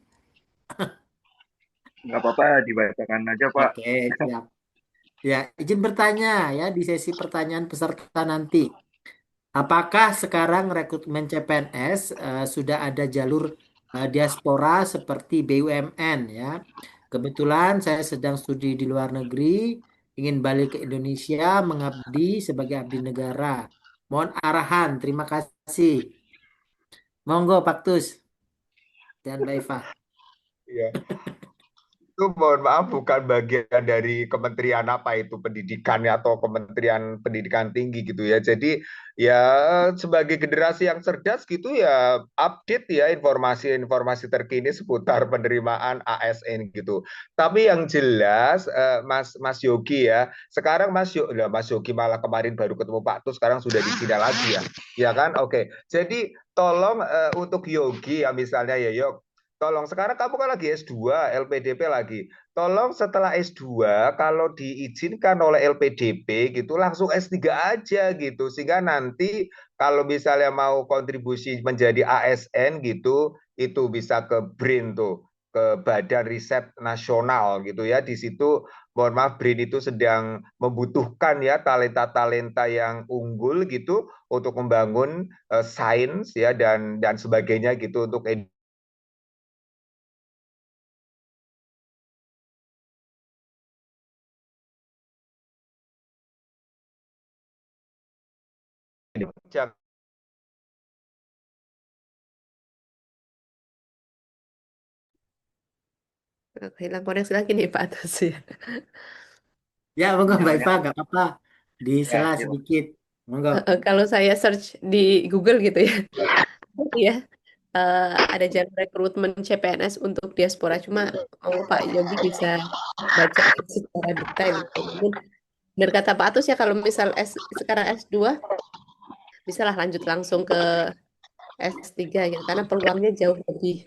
Nggak apa-apa, dibacakan aja, Pak. Oke, siap. Ya, izin bertanya ya di sesi pertanyaan peserta nanti. Apakah sekarang rekrutmen CPNS sudah ada jalur diaspora seperti BUMN ya? Kebetulan saya sedang studi di luar negeri, ingin balik ke Indonesia mengabdi sebagai abdi negara. Mohon arahan, terima kasih. Monggo Pak Tus dan Mbak Eva. Iya. Itu mohon maaf bukan bagian dari kementerian apa itu pendidikannya atau kementerian pendidikan tinggi gitu ya. Jadi ya sebagai generasi yang cerdas gitu ya update ya informasi-informasi terkini seputar penerimaan ASN gitu. Tapi yang jelas Mas Mas Yogi ya, sekarang Mas Yogi malah kemarin baru ketemu Pak Tus sekarang sudah di Cina lagi ya. Ya kan? Oke. Jadi tolong untuk Yogi ya misalnya ya Yok. Tolong, sekarang kamu kan lagi S2, LPDP lagi. Tolong setelah S2, kalau diizinkan oleh LPDP gitu, langsung S3 aja gitu. Sehingga nanti kalau misalnya mau kontribusi menjadi ASN gitu, itu bisa ke BRIN tuh, ke Badan Riset Nasional gitu ya. Di situ, mohon maaf, BRIN itu sedang membutuhkan ya talenta-talenta yang unggul gitu untuk membangun sains ya dan sebagainya gitu untuk jangan. Hilang koneksi lagi nih Pak Atas ya. Ya, monggo Mbak Jangan-jangan Eva, nggak apa-apa. ya, Disela gitu. sedikit. Monggo. Kalau saya search di Google gitu ya, ya eh, ada jalur rekrutmen CPNS untuk diaspora. Cuma Pak Yogi bisa baca secara detail gitu. Mungkin benar kata Pak Atus ya kalau misal sekarang S2 bisalah lanjut langsung ke S3 gitu karena peluangnya jauh lebih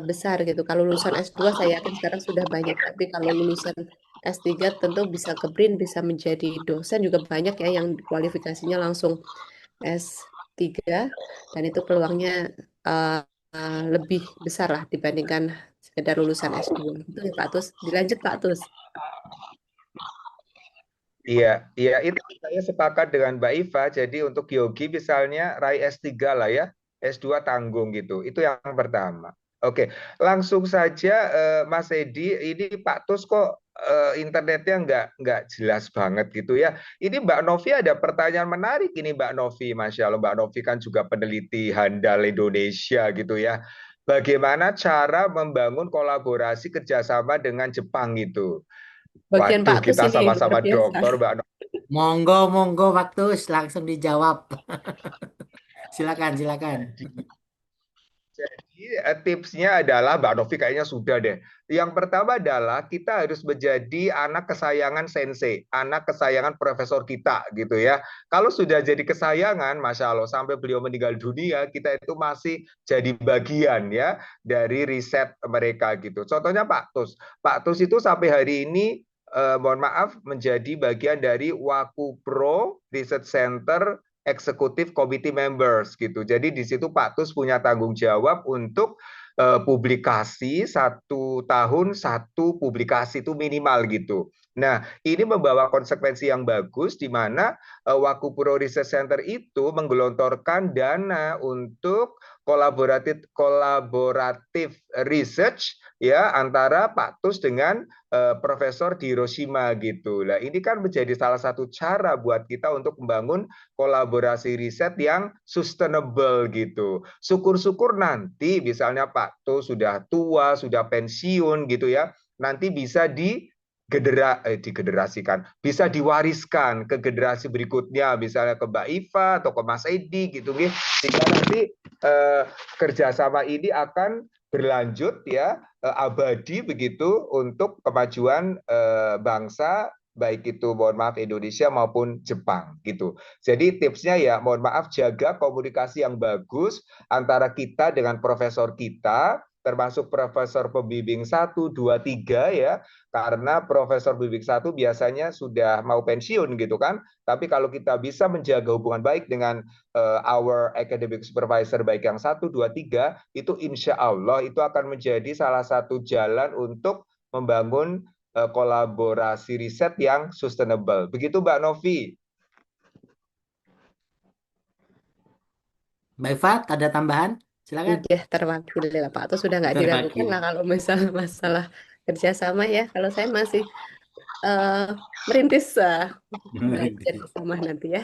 besar gitu. Kalau lulusan S2 saya yakin sekarang sudah banyak, tapi kalau lulusan S3 tentu bisa ke BRIN, bisa menjadi dosen juga banyak ya yang kualifikasinya langsung S3 dan itu peluangnya uh, lebih besar lah dibandingkan sekedar lulusan S2. Itu ya Pak Tus. Dilanjut Pak Tus. Iya, iya itu saya sepakat dengan Mbak Iva. Jadi untuk Yogi misalnya raih S3 lah ya, S2 tanggung gitu. Itu yang pertama. Oke, langsung saja Mas Edi, ini Pak Tus kok internetnya nggak jelas banget gitu ya. Ini Mbak Novi ada pertanyaan menarik ini Mbak Novi, Masya Allah. Mbak Novi kan juga peneliti handal Indonesia gitu ya. Bagaimana cara membangun kolaborasi kerjasama dengan Jepang gitu? Bagian Pak Waduh, Tus kita ini luar sama-sama biasa. dokter, Mbak. Monggo, monggo, waktu langsung dijawab. Silakan, silakan. Jadi tipsnya adalah Mbak Novi kayaknya sudah deh. Yang pertama adalah kita harus menjadi anak kesayangan sensei, anak kesayangan profesor kita gitu ya. Kalau sudah jadi kesayangan, Masya Allah, sampai beliau meninggal dunia, kita itu masih jadi bagian ya dari riset mereka gitu. Contohnya Pak Tus. Pak Tus itu sampai hari ini, mohon maaf, menjadi bagian dari Wakupro Research Center Executive Committee Members gitu. Jadi di situ Pak Tus punya tanggung jawab untuk publikasi 1 tahun 1 publikasi itu minimal gitu. Nah, ini membawa konsekuensi yang bagus di mana Wakupro Research Center itu menggelontorkan dana untuk kolaboratif research ya antara Pak Tus dengan profesor di Hiroshima gitu. Nah, ini kan menjadi salah satu cara buat kita untuk membangun kolaborasi riset yang sustainable gitu. Syukur-syukur nanti misalnya Pak To sudah tua, sudah pensiun gitu ya, nanti bisa digederasikan, bisa diwariskan ke generasi berikutnya, misalnya ke Mbak Iva atau ke Mas Edi gitu, sehingga nanti kerjasama ini akan berlanjut ya, abadi begitu untuk kemajuan bangsa baik itu mohon maaf Indonesia maupun Jepang gitu. Jadi tipsnya ya mohon maaf jaga komunikasi yang bagus antara kita dengan profesor kita termasuk profesor pembimbing 1, 2, 3 ya, karena profesor pembimbing 1 biasanya sudah mau pensiun gitu kan. Tapi kalau kita bisa menjaga hubungan baik dengan our academic supervisor baik yang 1, 2, 3 itu insya Allah itu akan menjadi salah satu jalan untuk membangun kolaborasi riset yang sustainable. Begitu Mbak Novi. Mbak Iva, ada tambahan? Silakan. Udah terwakili lah Pak Atus sudah nggak diragukan lah Terwakili. kalau misalnya masalah kerjasama ya. Kalau saya masih eh, merintis belajar bersama nanti ya.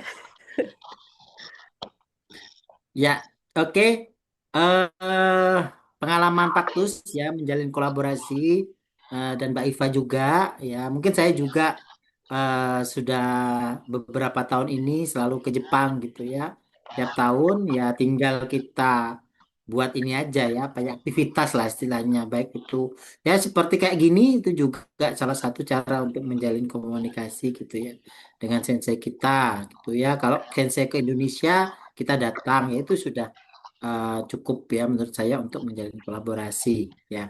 Ya, oke. Eh, Pengalaman Pak Tus ya menjalin kolaborasi dan Mbak Iva juga ya. Mungkin saya juga sudah beberapa tahun ini selalu ke Jepang gitu ya. Tiap tahun ya tinggal kita buat ini aja ya, banyak aktivitas lah istilahnya. Baik itu ya seperti kayak gini itu juga salah satu cara untuk menjalin komunikasi gitu ya dengan sensei kita gitu ya. Kalau sensei ke Indonesia kita datang ya itu sudah cukup ya menurut saya untuk menjalin kolaborasi ya.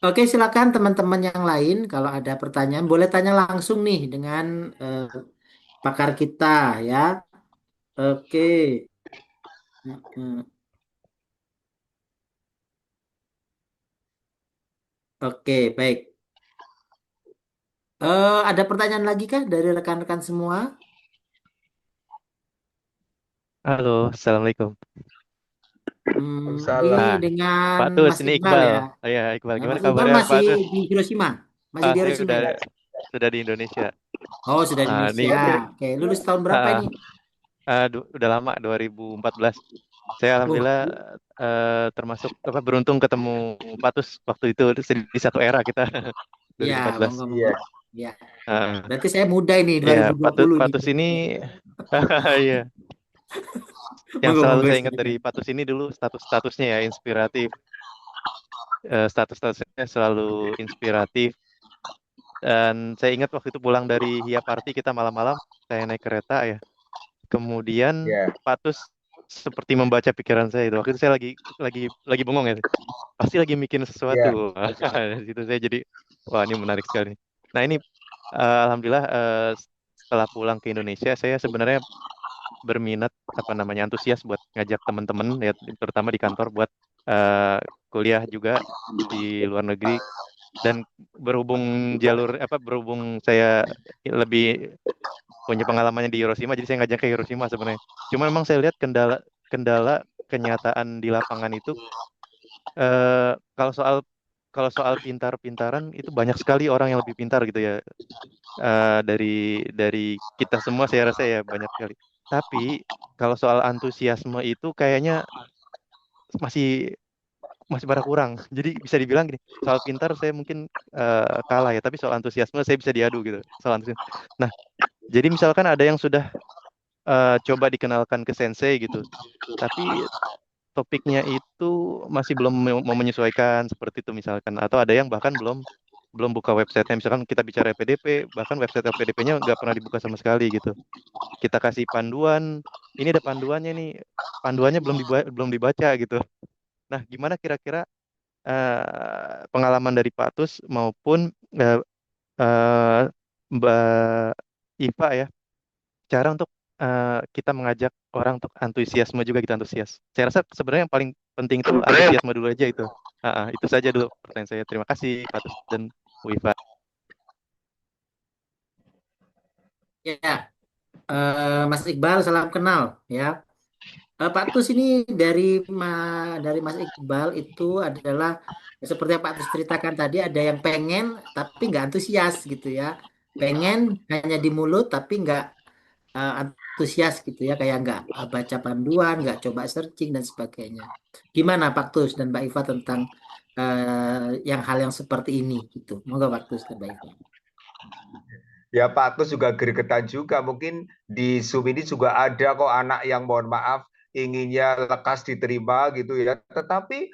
Oke, silakan teman-teman yang lain kalau ada pertanyaan boleh tanya langsung nih dengan eh, pakar kita ya. Oke. Mm, Oke, baik. Ada pertanyaan lagi kah dari rekan-rekan semua? Halo, Assalamualaikum. Ini Salam. Ah, dengan Pak Tus, Mas ini Iqbal Iqbal. ya. Oh ya, Iqbal. Nah, Gimana Mas Iqbal kabarnya, masih Pak Tus? di Hiroshima, masih di Saya Hiroshima ya. sudah di Indonesia. Oh, sudah di Ini Indonesia. Oke, lulus tahun berapa ah, ini? udah lama, 2014. Saya Wah, alhamdulillah termasuk apa beruntung ketemu Pak Tus waktu itu di satu era kita ya, 2014. monggo Iya. monggo. Ya, Ah, berarti saya muda ini ya, 2020 ini. Patus ini, iya, yang Monggo, selalu monggo saya ingat silakan. dari Patus ini dulu statusnya ya inspiratif. Statusnya selalu inspiratif. Dan saya ingat waktu itu pulang dari Hia Party kita malam-malam, saya naik kereta ya. Kemudian Ya, Patus seperti membaca pikiran saya itu. Waktu itu saya lagi bengong ya. Pasti lagi mikirin ya, sesuatu. Di situ saya jadi, wah ini menarik sekali. Nah ini alhamdulillah setelah pulang ke Indonesia saya sebenarnya berminat apa namanya antusias buat ngajak teman-teman ya terutama di kantor buat eh, kuliah juga di luar negeri dan berhubung saya lebih punya pengalamannya di Hiroshima jadi saya ngajak ke Hiroshima sebenarnya. Cuma memang saya lihat kendala kendala kenyataan di lapangan itu eh, kalau soal kalau soal pintar-pintaran itu banyak sekali orang yang lebih pintar gitu ya. Dari kita semua saya rasa ya banyak sekali. Tapi kalau soal antusiasme itu kayaknya masih masih pada kurang. Jadi bisa dibilang gini, soal pintar saya mungkin kalah ya, tapi soal antusiasme saya bisa diadu gitu. Soal antusiasme. Nah, jadi misalkan ada yang sudah coba dikenalkan ke sensei gitu, tapi topiknya itu masih belum mau menyesuaikan seperti itu misalkan, atau ada yang bahkan belum belum buka websitenya. Misalkan kita bicara PDP, bahkan website PDP-nya nggak pernah dibuka sama sekali gitu. Kita kasih panduan, ini ada panduannya nih, panduannya belum dibaca gitu. Nah, gimana kira-kira pengalaman dari Pak Tus maupun eh, eh, Mbak Iva ya, cara untuk kita mengajak orang untuk antusiasme juga kita antusias. Saya rasa sebenarnya yang paling penting itu antusiasme dulu aja itu. Itu saja dulu pertanyaan saya. Terima kasih Pak Tus dan Bu Iva. Ya, Mas Iqbal, salam kenal ya. Pak Tus ini dari dari Mas Iqbal itu adalah seperti yang Pak Tus ceritakan tadi, ada yang pengen tapi nggak antusias gitu ya. Pengen hanya di mulut tapi nggak antusias gitu ya, kayak nggak baca panduan, nggak coba searching dan sebagainya. Gimana Pak Tus dan Mbak Iva tentang yang hal yang seperti ini gitu? Moga Pak Tus dan Mbak Iva. ya Pak Tus juga gregetan juga. Mungkin di Zoom ini juga ada kok anak yang mohon maaf inginnya lekas diterima gitu ya. Tetapi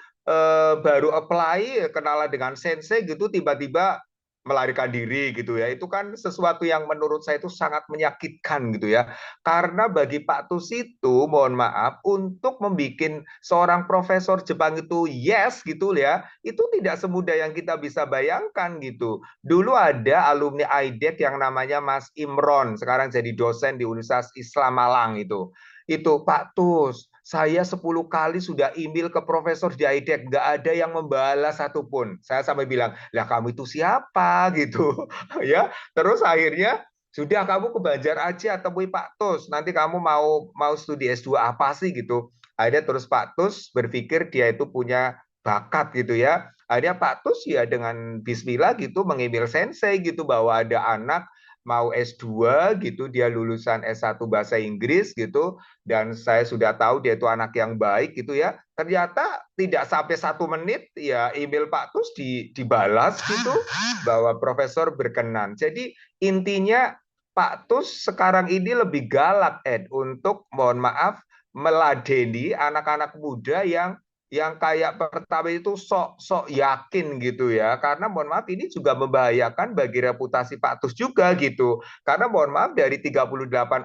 baru apply kenalan dengan sensei gitu tiba-tiba melarikan diri gitu ya. Itu kan sesuatu yang menurut saya itu sangat menyakitkan gitu ya. Karena bagi Pak Tus itu mohon maaf untuk membuat seorang profesor Jepang itu yes gitu ya, itu tidak semudah yang kita bisa bayangkan gitu. Dulu ada alumni AIDEC yang namanya Mas Imron, sekarang jadi dosen di Universitas Islam Malang itu. Itu Pak Tus, saya 10 kali sudah email ke profesor di AIDEC, nggak ada yang membalas satupun. Saya sampai bilang, lah kamu itu siapa gitu, ya. Terus akhirnya sudah kamu ke Banjar aja temui Pak Tus. Nanti kamu mau studi S2 apa sih gitu. Akhirnya terus Pak Tus berpikir dia itu punya bakat gitu ya. Akhirnya Pak Tus ya dengan bismillah gitu mengemail sensei gitu bahwa ada anak mau S2 gitu, dia lulusan S1 bahasa Inggris gitu, dan saya sudah tahu dia itu anak yang baik gitu ya. Ternyata tidak sampai 1 menit ya email Pak Tus dibalas gitu bahwa profesor berkenan. Jadi intinya Pak Tus sekarang ini lebih galak untuk mohon maaf meladeni anak-anak muda yang kayak pertama itu sok-sok yakin gitu ya. Karena mohon maaf ini juga membahayakan bagi reputasi Pak Tus juga gitu. Karena mohon maaf dari 38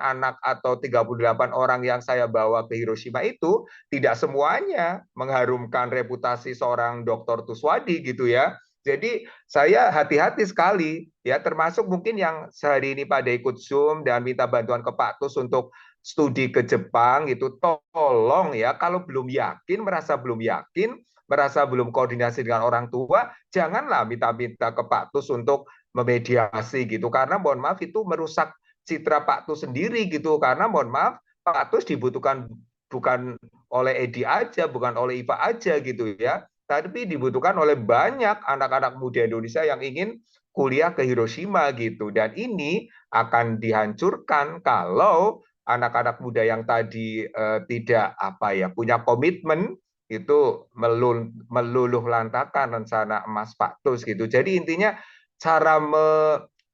anak atau 38 orang yang saya bawa ke Hiroshima itu tidak semuanya mengharumkan reputasi seorang Dr. Tuswadi gitu ya. Jadi saya hati-hati sekali ya, termasuk mungkin yang sehari ini pada ikut Zoom dan minta bantuan ke Pak Tus untuk studi ke Jepang itu, tolong ya kalau belum yakin, merasa belum koordinasi dengan orang tua, janganlah minta-minta ke Pak Tus untuk memediasi gitu, karena mohon maaf itu merusak citra Pak Tus sendiri gitu, karena mohon maaf Pak Tus dibutuhkan bukan oleh Edi aja, bukan oleh Iva aja gitu ya, tapi dibutuhkan oleh banyak anak-anak muda Indonesia yang ingin kuliah ke Hiroshima gitu, dan ini akan dihancurkan kalau anak-anak muda yang tadi tidak apa ya punya komitmen itu meluluh lantakan rencana emas Pak Tus gitu. Jadi intinya cara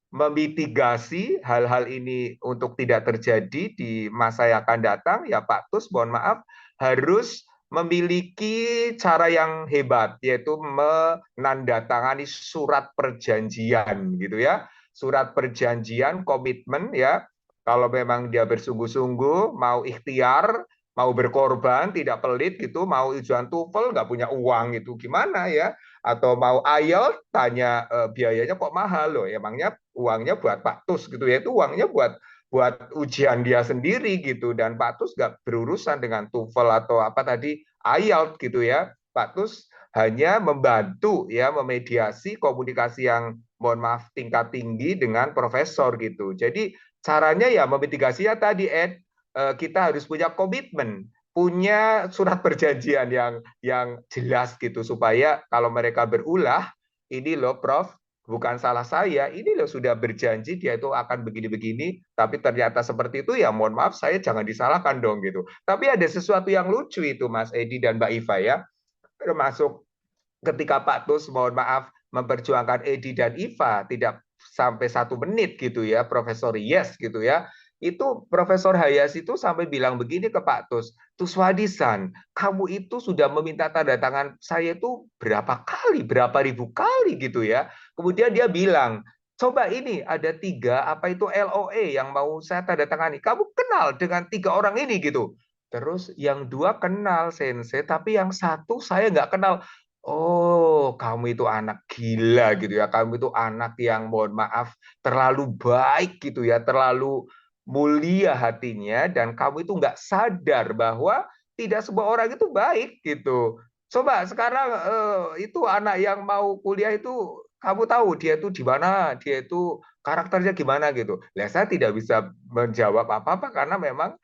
memitigasi hal-hal ini untuk tidak terjadi di masa yang akan datang, ya Pak Tus, mohon maaf, harus memiliki cara yang hebat, yaitu menandatangani surat perjanjian, gitu ya. Surat perjanjian, komitmen, ya. Kalau memang dia bersungguh-sungguh, mau ikhtiar, mau berkorban, tidak pelit gitu, mau ujian TOEFL, nggak punya uang itu gimana ya? Atau mau IELTS, tanya biayanya kok mahal loh, emangnya uangnya buat Pak Tus gitu ya, itu uangnya buat buat ujian dia sendiri gitu, dan Pak Tus nggak berurusan dengan TOEFL atau apa tadi IELTS gitu ya. Pak Tus hanya membantu ya, memediasi komunikasi yang mohon maaf tingkat tinggi dengan profesor gitu. Jadi caranya ya memitigasinya tadi kita harus punya komitmen, punya surat perjanjian yang jelas gitu, supaya kalau mereka berulah, ini loh Prof, bukan salah saya, ini loh sudah berjanji dia itu akan begini-begini, tapi ternyata seperti itu, ya mohon maaf, saya jangan disalahkan dong gitu. Tapi ada sesuatu yang lucu itu Mas Edi dan Mbak Iva ya, termasuk ketika Pak Tus mohon maaf memperjuangkan Edi dan Iva tidak sampai 1 menit gitu ya, Profesor Yes gitu ya, itu Profesor Hayas itu sampai bilang begini ke Pak Tus, Tuswadisan, kamu itu sudah meminta tanda tangan saya itu berapa kali, berapa ribu kali gitu ya. Kemudian dia bilang, coba ini ada 3 apa itu LOE yang mau saya tanda tangani, kamu kenal dengan 3 orang ini gitu. Terus yang 2 kenal Sensei, tapi yang 1 saya nggak kenal. Oh, kamu itu anak gila gitu ya. Kamu itu anak yang mohon maaf terlalu baik gitu ya, terlalu mulia hatinya, dan kamu itu nggak sadar bahwa tidak semua orang itu baik gitu. Coba sekarang itu anak yang mau kuliah itu kamu tahu dia itu di mana, dia itu karakternya gimana gitu. Nah, saya tidak bisa menjawab apa-apa karena memang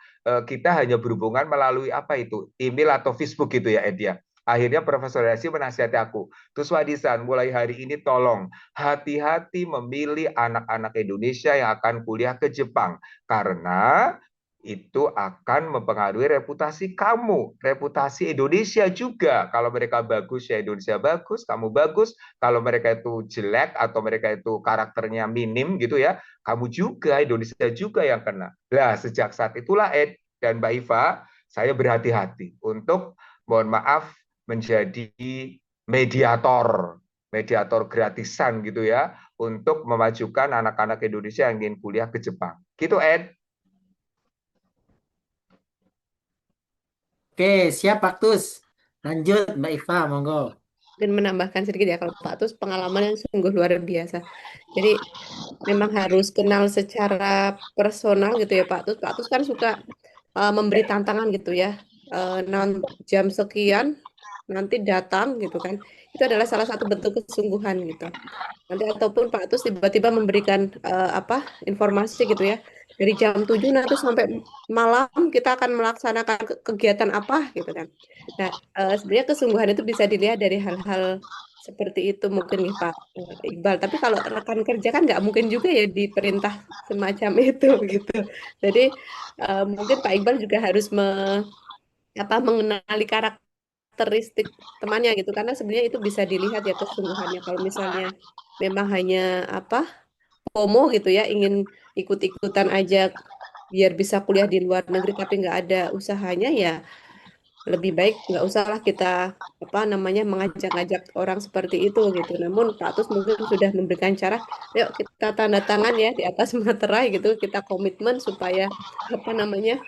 kita hanya berhubungan melalui apa itu email atau Facebook gitu ya, Ed ya. Akhirnya Profesor Yasi menasihati aku, Tuswadisan, mulai hari ini tolong hati-hati memilih anak-anak Indonesia yang akan kuliah ke Jepang. Karena itu akan mempengaruhi reputasi kamu, reputasi Indonesia juga. Kalau mereka bagus, ya Indonesia bagus, kamu bagus. Kalau mereka itu jelek atau mereka itu karakternya minim gitu ya, kamu juga, Indonesia juga yang kena. Nah, sejak saat itulah Ed dan Mbak Iva, saya berhati-hati untuk, mohon maaf, menjadi mediator, mediator gratisan gitu ya, untuk memajukan anak-anak Indonesia yang ingin kuliah ke Jepang. Gitu, Ed. Oke, siap Pak Tus. Lanjut Mbak Iva, monggo. Mungkin menambahkan sedikit ya, kalau Pak Tus pengalaman yang sungguh luar biasa. Jadi memang harus kenal secara personal gitu ya Pak Tus. Pak Tus kan suka memberi tantangan gitu ya. Jam sekian nanti datang gitu kan. Itu adalah salah satu bentuk kesungguhan gitu. Nanti ataupun Pak Tus tiba-tiba memberikan apa informasi gitu ya. Dari jam 7 nanti sampai malam kita akan melaksanakan kegiatan apa gitu kan. Nah, sebenarnya kesungguhan itu bisa dilihat dari hal-hal seperti itu mungkin nih Pak Iqbal. Tapi kalau rekan kerja kan nggak mungkin juga ya diperintah semacam itu gitu. Jadi mungkin Pak Iqbal juga harus mengenali karakteristik temannya gitu. Karena sebenarnya itu bisa dilihat ya kesungguhannya. Kalau misalnya memang hanya apa FOMO gitu ya, ingin ikut-ikutan aja biar bisa kuliah di luar negeri tapi nggak ada usahanya ya lebih baik nggak usahlah kita apa namanya mengajak-ngajak orang seperti itu gitu. Namun Pak Tus mungkin sudah memberikan cara, yuk kita tanda tangan ya di atas materai gitu, kita komitmen supaya apa namanya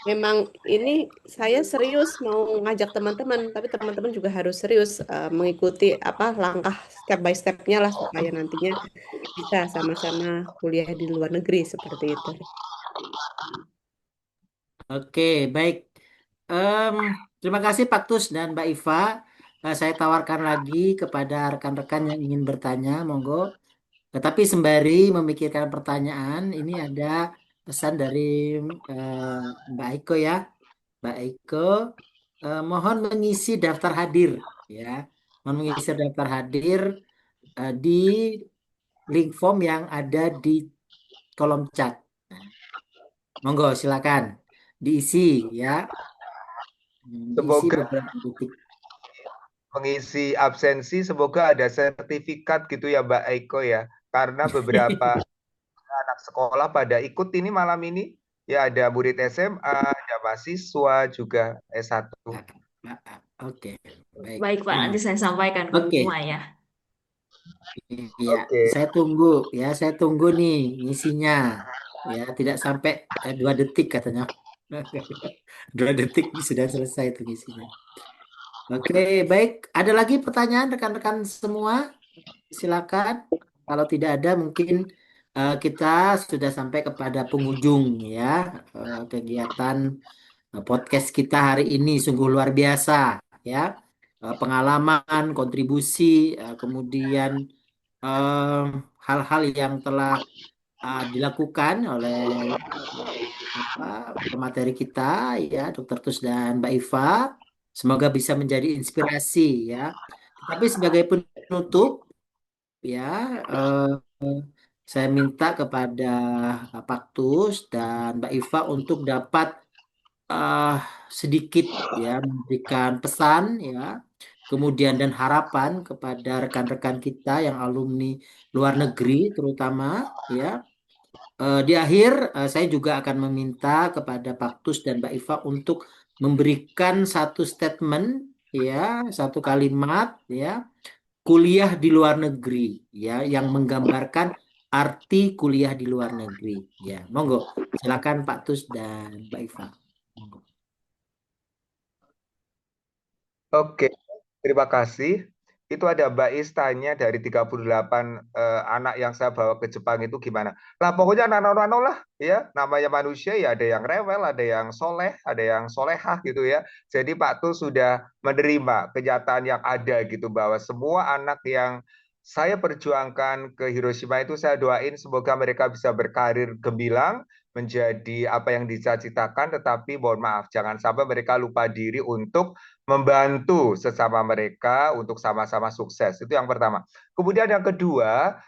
memang ini saya serius mau ngajak teman-teman, tapi teman-teman juga harus serius mengikuti apa langkah step by stepnya lah supaya nantinya bisa sama-sama kuliah di luar negeri seperti itu. Oke, baik. Em, Terima kasih Pak Tus dan Mbak Iva. Saya tawarkan lagi kepada rekan-rekan yang ingin bertanya, monggo. Tetapi sembari memikirkan pertanyaan, ini ada pesan dari Mbak Iko ya. Mbak Iko, mohon mengisi daftar hadir ya. Mohon mengisi daftar hadir di link form yang ada di kolom chat. Monggo silakan diisi ya. Diisi Semoga beberapa detik. mengisi absensi, semoga ada sertifikat gitu ya Mbak Eko ya. Karena beberapa anak sekolah pada ikut ini malam ini. Ya, ada murid SMA, ada mahasiswa juga S1. Oke, baik. Baik, Pak, nanti saya sampaikan ke Bu Oke, Maya. ya, Oke. saya tunggu nih ngisinya. Ya, tidak sampai 2 detik katanya. 2 detik sudah selesai itu ngisinya. Oke, baik. Ada lagi pertanyaan rekan-rekan semua? Silakan. Kalau tidak ada, mungkin kita sudah sampai kepada penghujung ya kegiatan podcast kita hari ini. Sungguh luar biasa ya. Pengalaman, kontribusi, kemudian eh, hal-hal yang telah dilakukan oleh apa pemateri kita ya, Dr. Tus dan Mbak Iva. Semoga bisa menjadi inspirasi ya. Tapi sebagai penutup ya, saya minta kepada Pak Tus dan Mbak Iva untuk dapat eh, sedikit ya memberikan pesan ya, kemudian dan harapan kepada rekan-rekan kita yang alumni luar negeri terutama ya. Di akhir saya juga akan meminta kepada Pak Tus dan Mbak Iva untuk memberikan satu statement ya, satu kalimat ya, kuliah di luar negeri ya, yang menggambarkan arti kuliah di luar negeri ya. Monggo, silakan Pak Tus dan Mbak Iva. Monggo. Oke, terima kasih. Itu ada Mbak Is tanya dari 38 anak yang saya bawa ke Jepang itu gimana. Lah pokoknya anak-anak lah ya. Namanya manusia ya ada yang rewel, ada yang soleh, ada yang solehah gitu ya. Jadi Pak Tus sudah menerima kenyataan yang ada gitu bahwa semua anak yang saya perjuangkan ke Hiroshima itu saya doain semoga mereka bisa berkarir gemilang menjadi apa yang dicita-citakan, tetapi mohon maaf jangan sampai mereka lupa diri untuk membantu sesama mereka untuk sama-sama sukses. Itu yang pertama. Kemudian yang kedua,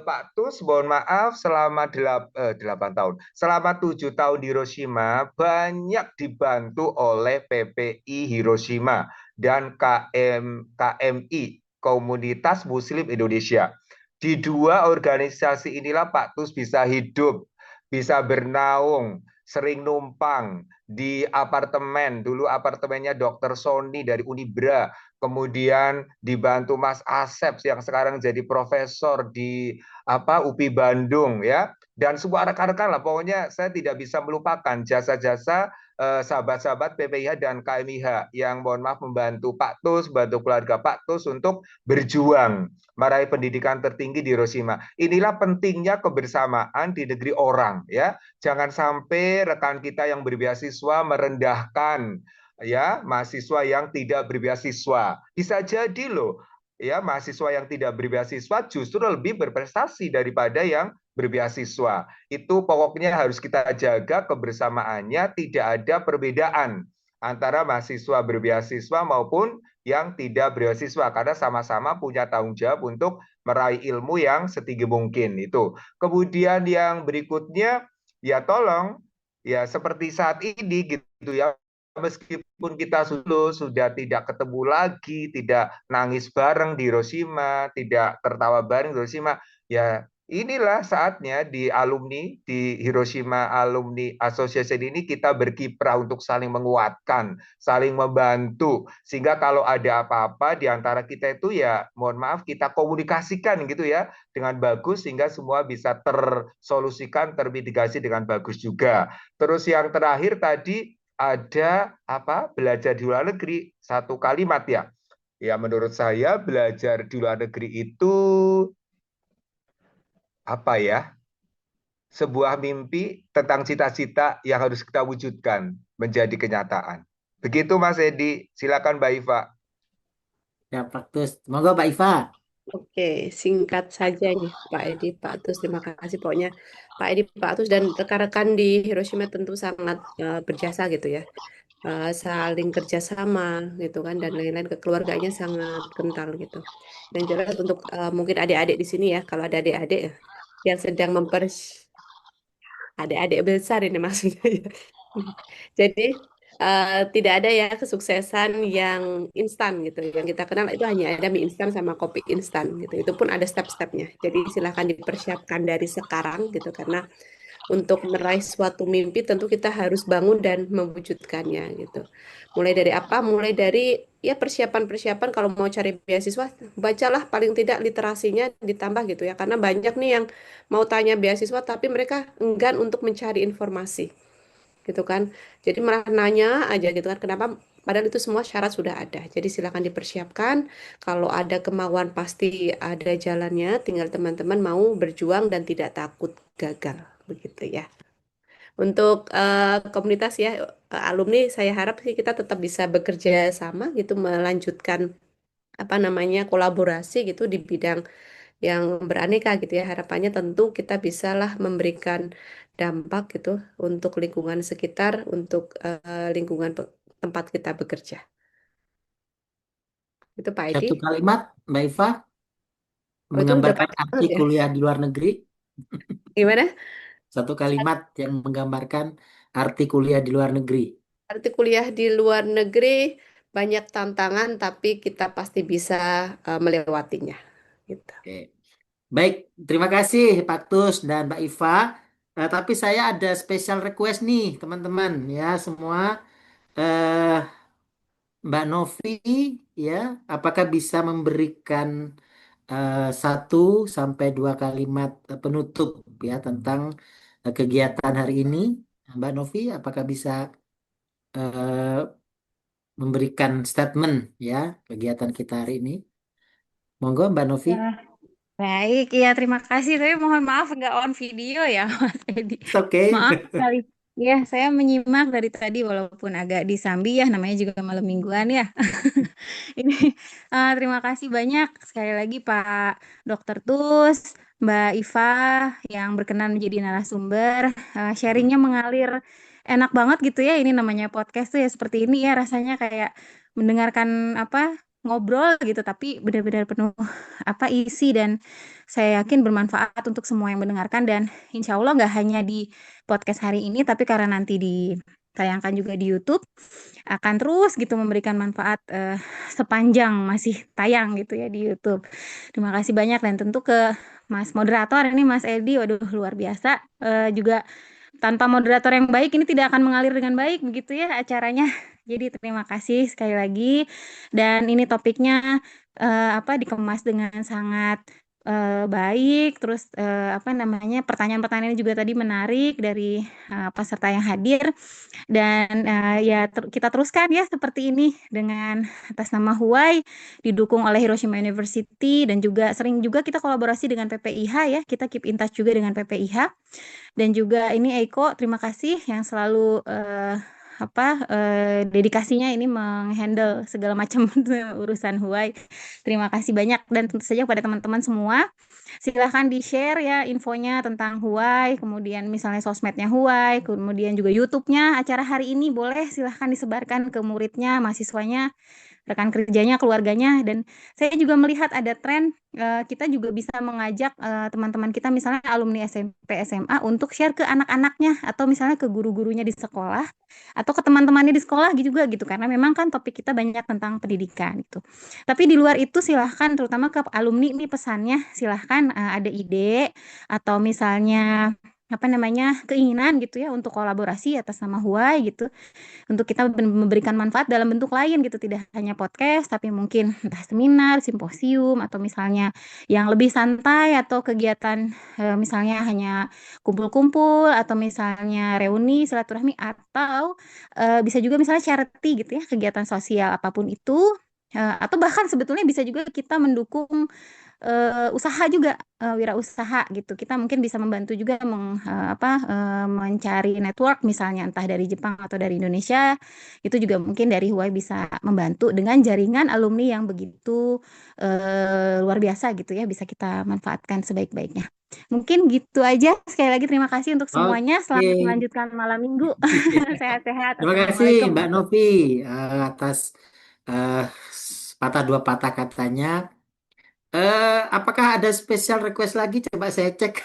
Pak Tus, mohon maaf selama 8 tahun, selama 7 tahun di Hiroshima banyak dibantu oleh PPI Hiroshima dan KMI, Komunitas Muslim Indonesia. Di dua organisasi inilah Pak Tus bisa hidup, bisa bernaung, sering numpang di apartemen. Dulu apartemennya Dr. Sony dari Unibra. Kemudian dibantu Mas Asep yang sekarang jadi profesor di UPI Bandung ya. Dan semua rekan-rekan lah, pokoknya saya tidak bisa melupakan jasa-jasa sahabat-sahabat PPIH dan KMIH yang mohon maaf membantu Pak Tus, bantu keluarga Pak Tus untuk berjuang meraih pendidikan tertinggi di Hiroshima. Inilah pentingnya kebersamaan di negeri orang ya. Jangan sampai rekan kita yang berbeasiswa merendahkan ya mahasiswa yang tidak berbeasiswa. Bisa jadi loh ya mahasiswa yang tidak berbeasiswa justru lebih berprestasi daripada yang berbeasiswa. Itu pokoknya harus kita jaga kebersamaannya, tidak ada perbedaan antara mahasiswa berbeasiswa maupun yang tidak beasiswa karena sama-sama punya tanggung jawab untuk meraih ilmu yang setinggi mungkin itu. Kemudian yang berikutnya ya tolong ya seperti saat ini gitu ya, meskipun kita sudah tidak ketemu lagi, tidak nangis bareng di Hiroshima, tidak tertawa bareng di Hiroshima, ya inilah saatnya di alumni, di Hiroshima Alumni Association ini kita berkiprah untuk saling menguatkan, saling membantu. Sehingga kalau ada apa-apa di antara kita itu ya mohon maaf kita komunikasikan gitu ya dengan bagus sehingga semua bisa tersolusikan, termitigasi dengan bagus juga. Terus yang terakhir tadi ada belajar di luar negeri, satu kalimat ya. Ya menurut saya belajar di luar negeri itu sebuah mimpi tentang cita-cita yang harus kita wujudkan menjadi kenyataan. Begitu Mas Edi, silakan Mbak Iva. Ya, Pak Tus. Monggo Mbak Iva. Oke, singkat saja nih Pak Edi, Pak Atus, terima kasih pokoknya Pak Edi, Pak Atus dan rekan-rekan di Hiroshima tentu sangat berjasa gitu ya, saling kerjasama gitu kan dan lain-lain kekeluarganya sangat kental gitu. Dan jelas untuk mungkin adik-adik di sini ya, kalau ada adik-adik ya, yang sedang adik-adik besar ini maksudnya ya. Jadi tidak ada ya kesuksesan yang instan gitu. Yang kita kenal itu hanya ada mie instan sama kopi instan gitu. Itu pun ada step-stepnya. Jadi silahkan dipersiapkan dari sekarang gitu karena untuk meraih suatu mimpi tentu kita harus bangun dan mewujudkannya gitu. Mulai dari apa? Mulai dari ya persiapan-persiapan kalau mau cari beasiswa, bacalah paling tidak literasinya ditambah gitu ya. Karena banyak nih yang mau tanya beasiswa tapi mereka enggan untuk mencari informasi gitu kan. Jadi malah nanya aja gitu kan. Kenapa? Padahal itu semua syarat sudah ada. Jadi silakan dipersiapkan. Kalau ada kemauan pasti ada jalannya. Tinggal teman-teman mau berjuang dan tidak takut gagal. Begitu ya. Untuk komunitas ya alumni, saya harap sih kita tetap bisa bekerja sama gitu, melanjutkan apa namanya kolaborasi gitu di bidang yang beraneka gitu ya. Harapannya tentu kita bisalah memberikan dampak gitu untuk lingkungan sekitar, untuk lingkungan tempat kita bekerja. Itu Pak Edi. Satu kalimat, Mbak Iva, Oh itu udah menggambarkan panjang arti banget ya. kuliah di luar negeri. Gimana? Satu kalimat yang menggambarkan arti kuliah di luar negeri. Arti kuliah di luar negeri banyak tantangan, tapi kita pasti bisa melewatinya. Gitu. Oke. Baik, terima kasih Pak Tus dan Mbak Iva. Tapi saya ada special request nih, teman-teman ya semua. Eh, Mbak Novi, ya, apakah bisa memberikan 1 sampai 2 kalimat penutup ya tentang kegiatan hari ini? Mbak Novi, apakah bisa eh, memberikan statement ya kegiatan kita hari ini? Monggo Mbak Novi. Ya, baik, ya terima kasih. Tapi mohon maaf nggak on video ya, Mas Edi. It's okay. Maaf sekali. Ya, saya menyimak dari tadi walaupun agak disambi ya, namanya juga malam mingguan ya. Ini terima kasih banyak sekali lagi Pak Dokter Tus, Mbak Iva yang berkenan menjadi narasumber. Sharingnya mengalir enak banget gitu ya. Ini namanya podcast tuh ya seperti ini ya rasanya kayak mendengarkan apa ngobrol gitu tapi benar-benar penuh apa isi dan saya yakin bermanfaat untuk semua yang mendengarkan dan insya Allah nggak hanya di podcast hari ini tapi karena nanti ditayangkan juga di YouTube akan terus gitu memberikan manfaat sepanjang masih tayang gitu ya di YouTube. Terima kasih banyak dan tentu ke Mas moderator ini Mas Edi, waduh luar biasa. Juga tanpa moderator yang baik ini tidak akan mengalir dengan baik begitu ya acaranya. Jadi terima kasih sekali lagi dan ini topiknya apa dikemas dengan sangat baik terus apa namanya pertanyaan-pertanyaan juga tadi menarik dari peserta yang hadir dan ya kita teruskan ya seperti ini dengan atas nama Huai didukung oleh Hiroshima University dan juga sering juga kita kolaborasi dengan PPIH ya kita keep in touch juga dengan PPIH dan juga ini Eiko terima kasih yang selalu apa dedikasinya ini menghandle segala macam urusan Huai. Terima kasih banyak dan tentu saja kepada teman-teman semua silahkan di-share ya infonya tentang Huai, kemudian misalnya sosmednya Huai, kemudian juga YouTube-nya acara hari ini boleh silahkan disebarkan ke muridnya, mahasiswanya, rekan kerjanya, keluarganya. Dan saya juga melihat ada tren kita juga bisa mengajak teman-teman kita misalnya alumni SMP, SMA untuk share ke anak-anaknya atau misalnya ke guru-gurunya di sekolah atau ke teman-temannya di sekolah juga gitu karena memang kan topik kita banyak tentang pendidikan gitu. Tapi di luar itu silahkan terutama ke alumni nih pesannya silahkan ada ide atau misalnya apa namanya keinginan gitu ya untuk kolaborasi atas nama Huai gitu untuk kita memberikan manfaat dalam bentuk lain gitu tidak hanya podcast tapi mungkin entah seminar, simposium atau misalnya yang lebih santai atau kegiatan misalnya hanya kumpul-kumpul atau misalnya reuni silaturahmi atau bisa juga misalnya charity gitu ya kegiatan sosial apapun itu atau bahkan sebetulnya bisa juga kita mendukung usaha juga wirausaha gitu. Kita mungkin bisa membantu juga mencari network misalnya entah dari Jepang atau dari Indonesia. Itu juga mungkin dari Huawei bisa membantu dengan jaringan alumni yang begitu luar biasa gitu ya bisa kita manfaatkan sebaik-baiknya. Mungkin gitu aja. Sekali lagi terima kasih untuk semuanya. Selamat Oke. melanjutkan malam minggu. Sehat-sehat. Terima kasih Assalamualaikum. Mbak Novi atas eh, patah dua patah katanya. Apakah ada special request lagi? Coba saya cek.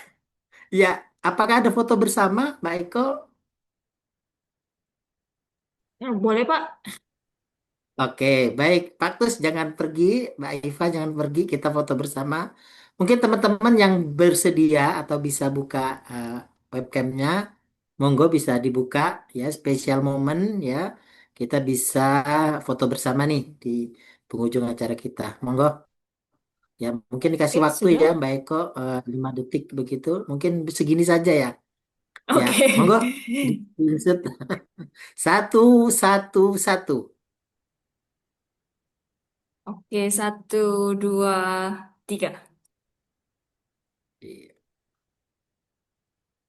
Ya, apakah ada foto bersama, Mbak Eko? Boleh, Pak. Oke, baik. Pak Tus jangan pergi, Mbak Iva jangan pergi, kita foto bersama. Mungkin teman-teman yang bersedia atau bisa buka eh, webcamnya, monggo bisa dibuka ya, special moment ya. Kita bisa foto bersama nih di penghujung acara kita. Monggo ya, mungkin dikasih Oke, waktu ya sudah. Mbak Eko 5 detik begitu. Mungkin segini saja ya. Ya, Oke. monggo di screenshot. Satu, satu, satu. Oke, satu, dua, tiga.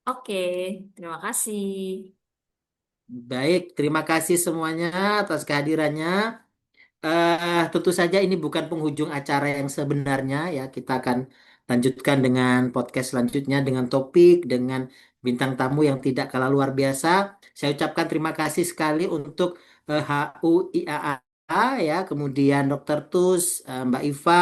Oke, terima kasih. Baik, terima kasih semuanya atas kehadirannya. Tentu saja ini bukan penghujung acara yang sebenarnya ya. Kita akan lanjutkan dengan podcast selanjutnya dengan topik dengan bintang tamu yang tidak kalah luar biasa. Saya ucapkan terima kasih sekali untuk HUIAA ya, kemudian Dr. Tus, Mbak Iva,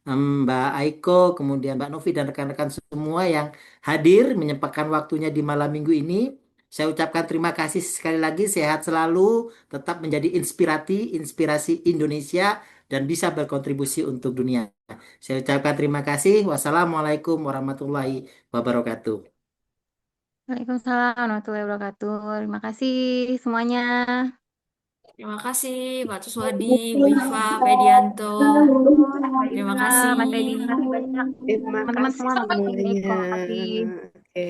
Mbak Aiko, kemudian Mbak Novi dan rekan-rekan semua yang hadir menyempatkan waktunya di malam minggu ini. Saya ucapkan terima kasih sekali lagi, sehat selalu, tetap menjadi inspirasi Indonesia dan bisa berkontribusi untuk dunia. Saya ucapkan terima kasih. Wassalamualaikum warahmatullahi wabarakatuh. Waalaikumsalam warahmatullahi wabarakatuh. Terima kasih semuanya. Terima kasih, Pak Tuswadi, Bu Iva, Pak Edianto. Mbak Terima Ira, kasih. Mas Edi, makasih banyak. Terima Teman-teman kasih semua, Mbak Eko, semuanya. makasih. Oke.